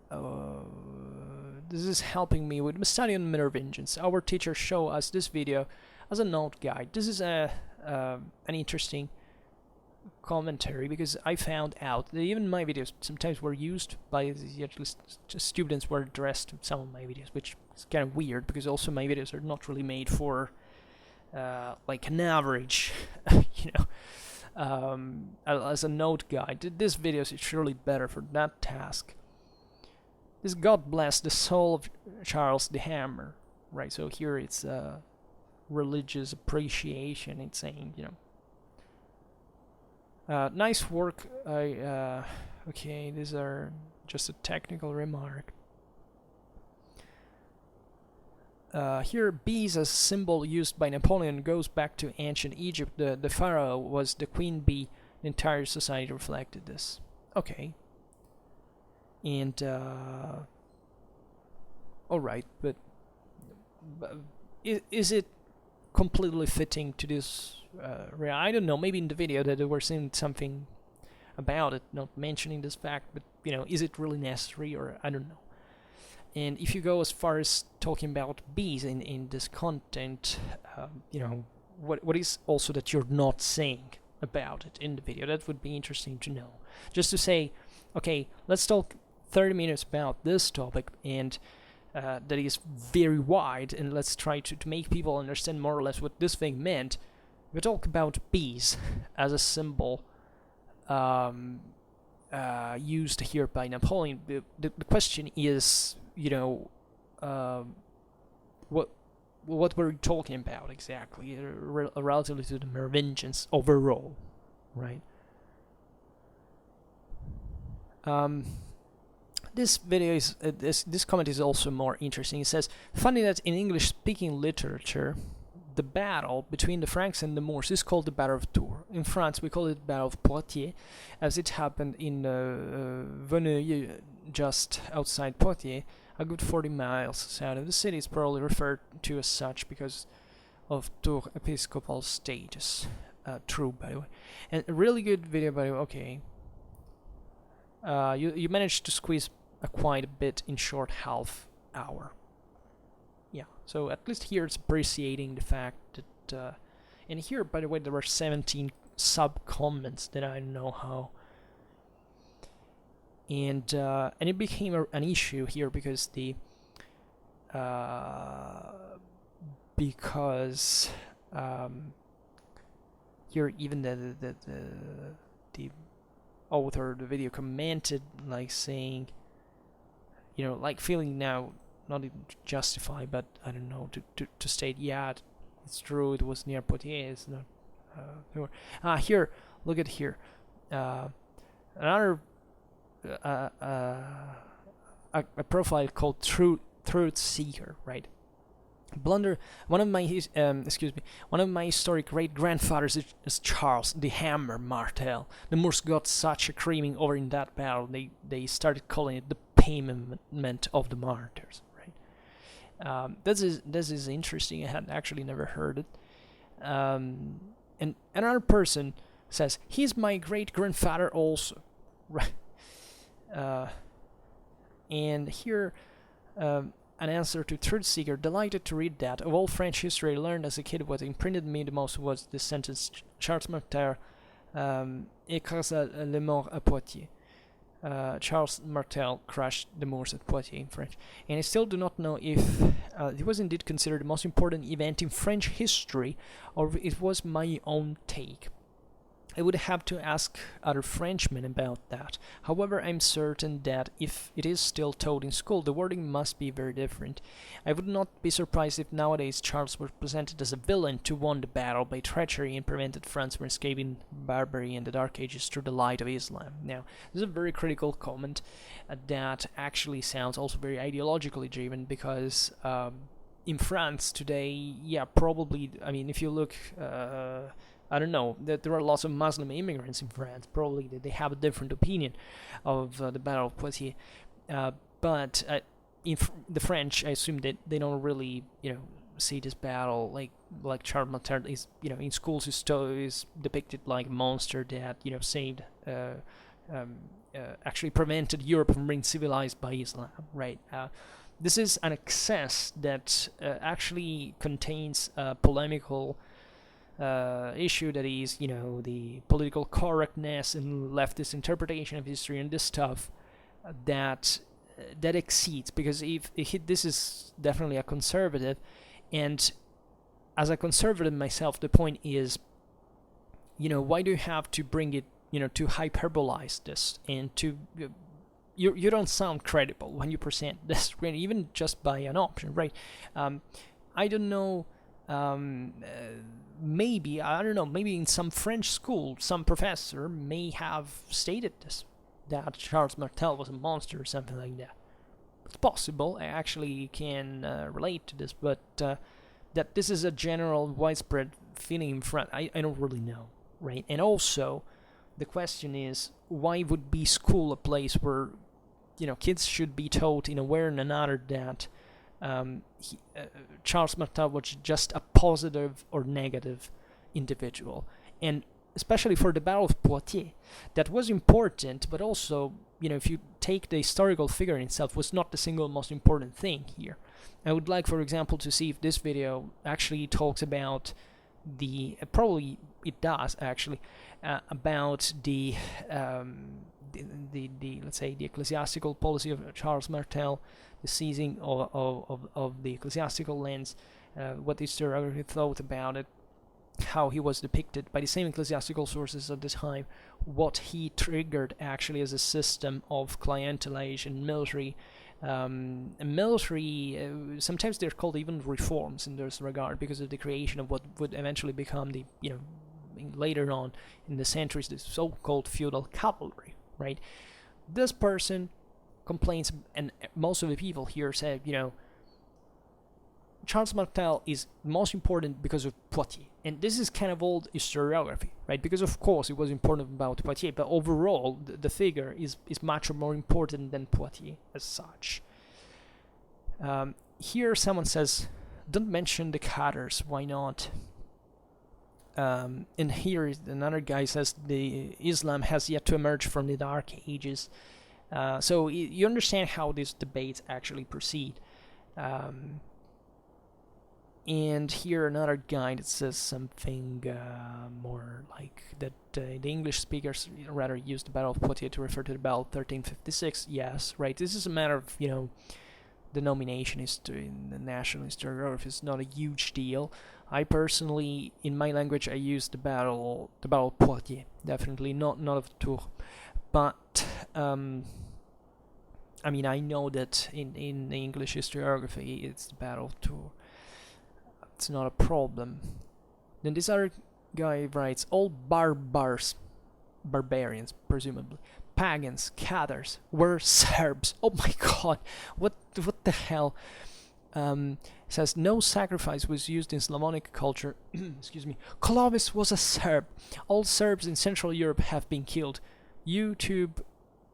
this is helping me with my study on Merovingians. Our teachers show us this video as a note guide. This is an interesting commentary, because I found out that even my videos sometimes were used by at least students were addressed to some of my videos, which is kind of weird because also my videos are not really made for like an average, you know, as a note guide. This video is surely better for that task. This God bless the soul of Charles the Hammer, right? So here it's religious appreciation. It's saying, you know, nice work. Okay, these are just a technical remark. Here, bees as a symbol used by Napoleon goes back to ancient Egypt. The pharaoh was the queen bee. The entire society reflected this. Okay. And, alright, but is it completely fitting to this? I don't know, maybe in the video that they were saying something about it, not mentioning this fact, but, you know, is it really necessary, or I don't know. And if you go as far as talking about bees in this content, you know, what is also that you're not saying about it in the video? That would be interesting to know. Just to say, okay, let's talk 30 minutes about this topic, and that is very wide, and let's try to make people understand more or less what this thing meant. We talk about bees as a symbol used here by Napoleon. The question is, you know, what we're talking about exactly, relatively to the Merovingians overall, right? This video is this comment is also more interesting. It says, funny that in English-speaking literature, the battle between the Franks and the Moors is called the Battle of Tours. In France, we call it the Battle of Poitiers, as it happened in Verneuil, just outside Poitiers, a good 40 miles south of the city. It's probably referred to as such because of Tours' episcopal status. True, by the way. And a really good video, by the way. Okay. You managed to squeeze quite a bit in short half hour. Yeah, so at least here it's appreciating the fact that, and here, by the way, there were 17 sub-comments that I don't know how. And it became an issue here because here even the author of the video commented, like saying, you know, like feeling now not even to justify, but I don't know, to state, yeah, it's true, it was near Poitiers, it's not here, look at here, another a profile called Truth Seeker, right? Blunder. One of my historic great grandfathers is Charles the Hammer Martel. The Moors got such a creaming over in that battle, they started calling it the payment of the martyrs, right? This is interesting. I had actually never heard it. And another person says he's my great grandfather also, right? And here, an answer to Truth Seeker, delighted to read that. Of all French history I learned as a kid, what imprinted me the most was the sentence, Charles Martel écrasa les Morts à Poitiers. Charles Martel crushed the Moors at Poitiers in French. And I still do not know if it was indeed considered the most important event in French history, or if it was my own take. I would have to ask other Frenchmen about that. However, I'm certain that if it is still taught in school, the wording must be very different. I would not be surprised if nowadays Charles were presented as a villain who won the battle by treachery and prevented France from escaping barbary and the Dark Ages through the light of Islam. Now, this is a very critical comment that actually sounds also very ideologically driven, because in France today, yeah, probably, I mean, if you look... I don't know, that there are lots of Muslim immigrants in France. Probably they have a different opinion of the Battle of Poitiers. But in the French, I assume that they don't really, you know, see this battle like Charles Martel is, you know, in schools is depicted like a monster that, you know, saved, actually prevented Europe from being civilized by Islam, right? This is an excess that actually contains polemical issue that is, the political correctness and leftist interpretation of history and this stuff that exceeds, because if this is definitely a conservative, and as a conservative myself, the point is, why do you have to bring it, to hyperbolize this and to you don't sound credible when you present this, even just by an option, right? I don't know. Maybe I don't know. Maybe in some French school, some professor may have stated this, that Charles Martel was a monster or something like that. It's possible. I actually can relate to this, but that this is a general, widespread feeling in France, I don't really know, right? And also, the question is, why would be school a place where kids should be taught in a way or another that Charles Martel was just a positive or negative individual? And especially for the Battle of Poitiers, that was important, but also, if you take the historical figure in itself, was not the single most important thing here. I would like, for example, to see if this video actually talks about probably it does actually, about the let's say the ecclesiastical policy of Charles Martel, the seizing of the ecclesiastical lands, what the historiography thought about it, how he was depicted by the same ecclesiastical sources at the time, what he triggered actually as a system of clientelage and military. Sometimes they're called even reforms in this regard, because of the creation of what would eventually become the, later on in the centuries, the so-called feudal cavalry, right? This person complains, and most of the people here say, Charles Martel is most important because of Poitiers. And this is kind of old historiography, right? Because of course it was important about Poitiers, but overall the figure is much more important than Poitiers as such. Here someone says, don't mention the Catars, why not? And here another guy says, the Islam has yet to emerge from the Dark Ages. So you understand how these debates actually proceed. And here another guy that says something more like that the English speakers rather use the Battle of Poitiers to refer to the Battle of 1356. Yes, right. This is a matter of, denomination history in the national historiography. It's not a huge deal. I personally, in my language, I use the Battle of Poitiers. Definitely not of Tours. But I know that in the English historiography, it's the Battle of Tours. It's not a problem. Then this other guy writes, all barbarians, presumably, pagans, Catars, were Serbs. Oh my god, what the hell? Says, no sacrifice was used in Slavonic culture. Excuse me. Clovis was a Serb. All Serbs in Central Europe have been killed. YouTube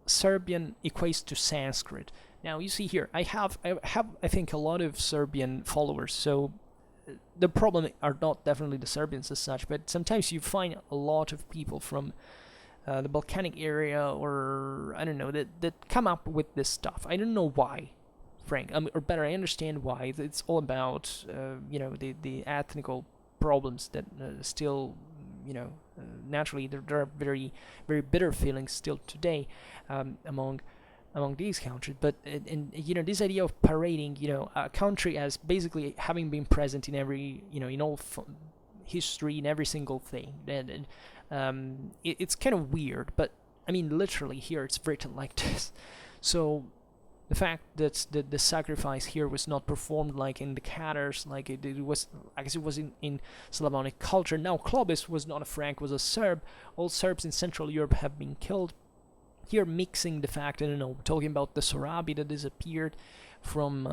Serbian equates to Sanskrit. Now you see here, I have I think a lot of Serbian followers, so the problem are not definitely the Serbians as such, but sometimes you find a lot of people from the Balkanic area, or I don't know, that come up with this stuff. I don't know why, Frank, or better, I understand why. It's all about the ethnical problems that still, naturally there are very, very bitter feelings still today among these countries. But this idea of parading a country as basically having been present in every in all history, in every single thing, and it's kind of weird, but literally here it's written like this. So the fact that the sacrifice here was not performed like in the Catars, like it was, I guess it was in Slavonic culture. Now Clovis was not a Frank, was a Serb. All Serbs in Central Europe have been killed. Here mixing the fact, talking about the Sorabi that disappeared from,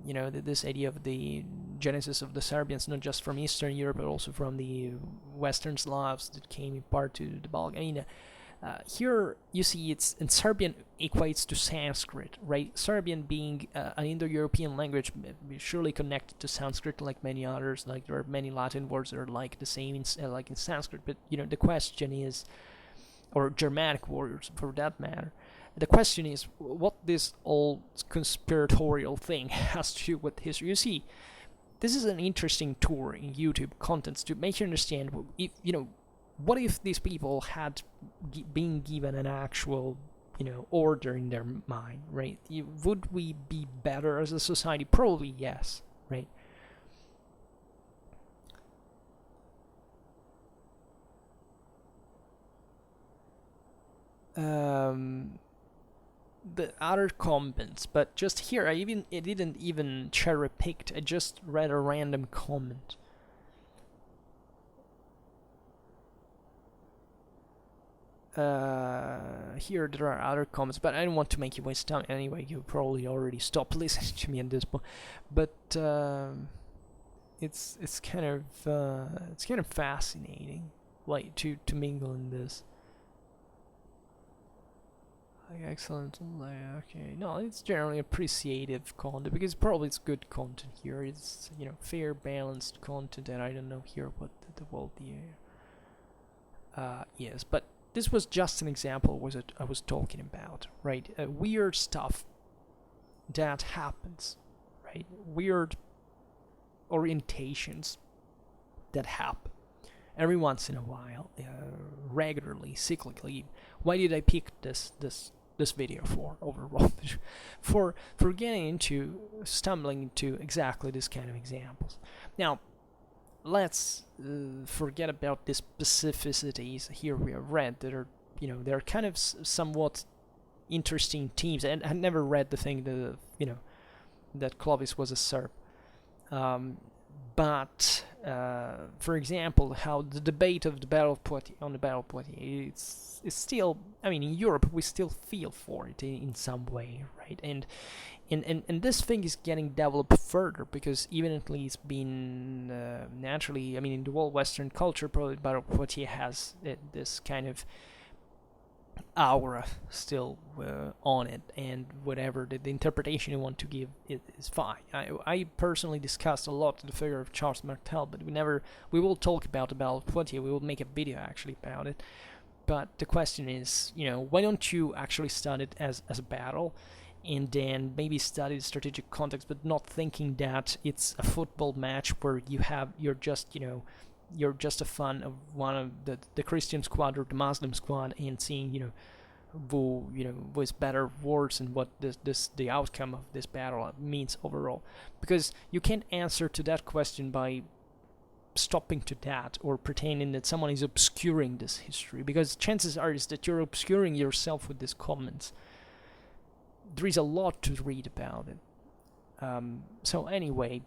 this idea of the genesis of the Serbians, not just from Eastern Europe, but also from the Western Slavs that came in part to the Balkans. Here you see it's in Serbian equates to Sanskrit, right? Serbian being an Indo-European language, surely connected to Sanskrit like many others. Like there are many Latin words that are like the same in Sanskrit, but the question is, or Germanic words for that matter. The question is what this old conspiratorial thing has to do with history. You see, this is an interesting tour in YouTube contents to make you understand if, what if these people had been given an actual, order in their mind, right? Would we be better as a society? Probably yes, right? The other comments, but just here I didn't even cherry picked. I just read a random comment. Here there are other comments, but I don't want to make you waste time. Anyway, you probably already stopped listening to me at this point. But it's kind of fascinating, like to mingle in this. Excellent. Okay, no, it's generally appreciative content because probably it's good content here. It's fair, balanced content, and I don't know here what the world is, but this was just an example I was talking about, right? Weird stuff that happens, right? Weird orientations that happen every once in a while, regularly, cyclically. Why did I pick this video for overall? for getting into stumbling into exactly this kind of examples. Now let's forget about the specificities here we have read that are they're kind of somewhat interesting themes. And I never read the thing that that Clovis was a Serb, but for example, how the debate of the Battle of Poitiers, it's still, in Europe we still feel for it in some way, right? And this thing is getting developed further because evidently it's been naturally, in the whole Western culture, probably Battle of Poitiers has this kind of aura still on it, and whatever the interpretation you want to give is fine. I personally discussed a lot the figure of Charles Martel, but we will talk about the Battle of Poitiers. We will make a video actually about it. But the question is, why don't you actually study it as a battle, and then maybe study the strategic context, but not thinking that it's a football match where you're just a fan of one of the Christian squad or the Muslim squad, and seeing who was better, worse, and what the outcome of this battle means overall. Because you can't answer to that question by stopping to that or pretending that someone is obscuring this history, because chances are is that you're obscuring yourself with these comments. There is a lot to read about it. So anyway,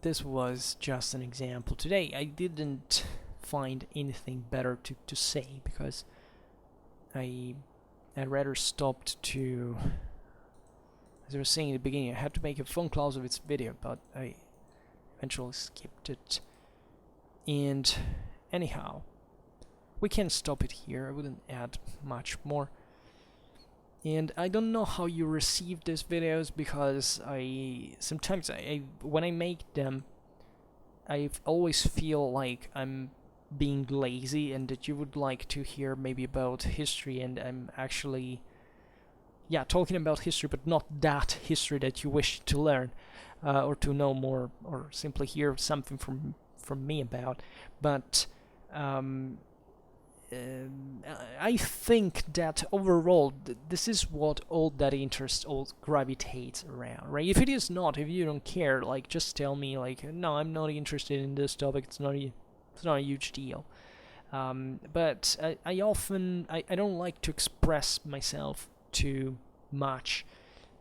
this was just an example. Today I didn't find anything better to say because I rather stopped to, as I was saying in the beginning, I had to make a phone close of its video, but I eventually skipped it. And anyhow, we can stop it here. I wouldn't add much more. And I don't know how you receive these videos, because sometimes when I make them, I always feel like I'm being lazy and that you would like to hear maybe about history, and I'm actually talking about history, but not that history that you wish to learn or to know more, or simply hear something from me about. But I think that overall this is what all that interest all gravitates around, right? If it is not, if you don't care, like, just tell me, like, no, I'm not interested in this topic, it's not a huge deal. But I often don't like to express myself too much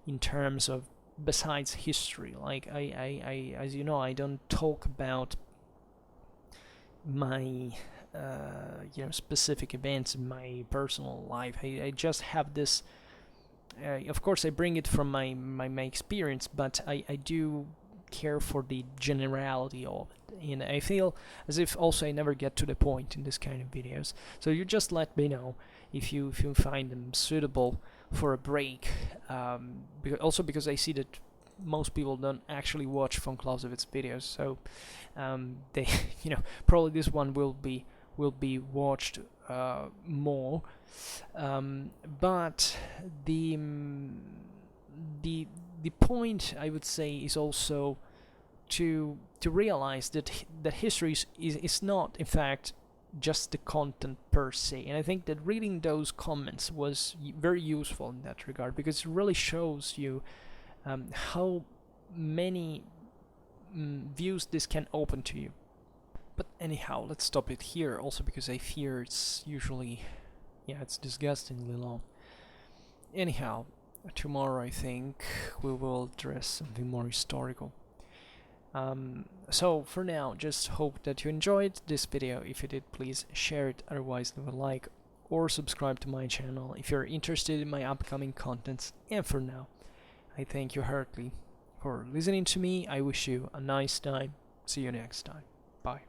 in terms of besides history. Like I as you know, I don't talk about my specific events in my personal life. I just have this. Of course, I bring it from my experience, but I do care for the generality of it, and I feel as if also I never get to the point in this kind of videos. So you just let me know if you find them suitable for a break. Because I see that most people don't actually watch von Clausewitz's videos, so they probably this one will be watched more. But the point I would say is also to realize that that history is not in fact just the content per se. And I think that reading those comments was very useful in that regard, because it really shows you how many views this can open to you. But anyhow, let's stop it here, also because I fear it's usually, yeah, it's disgustingly long. Anyhow, tomorrow I think we will address something more historical. So for now, just hope that you enjoyed this video. If you did, please share it, otherwise leave a like or subscribe to my channel if you're interested in my upcoming contents. And for now, I thank you heartily for listening to me. I wish you a nice time. See you next time. Bye.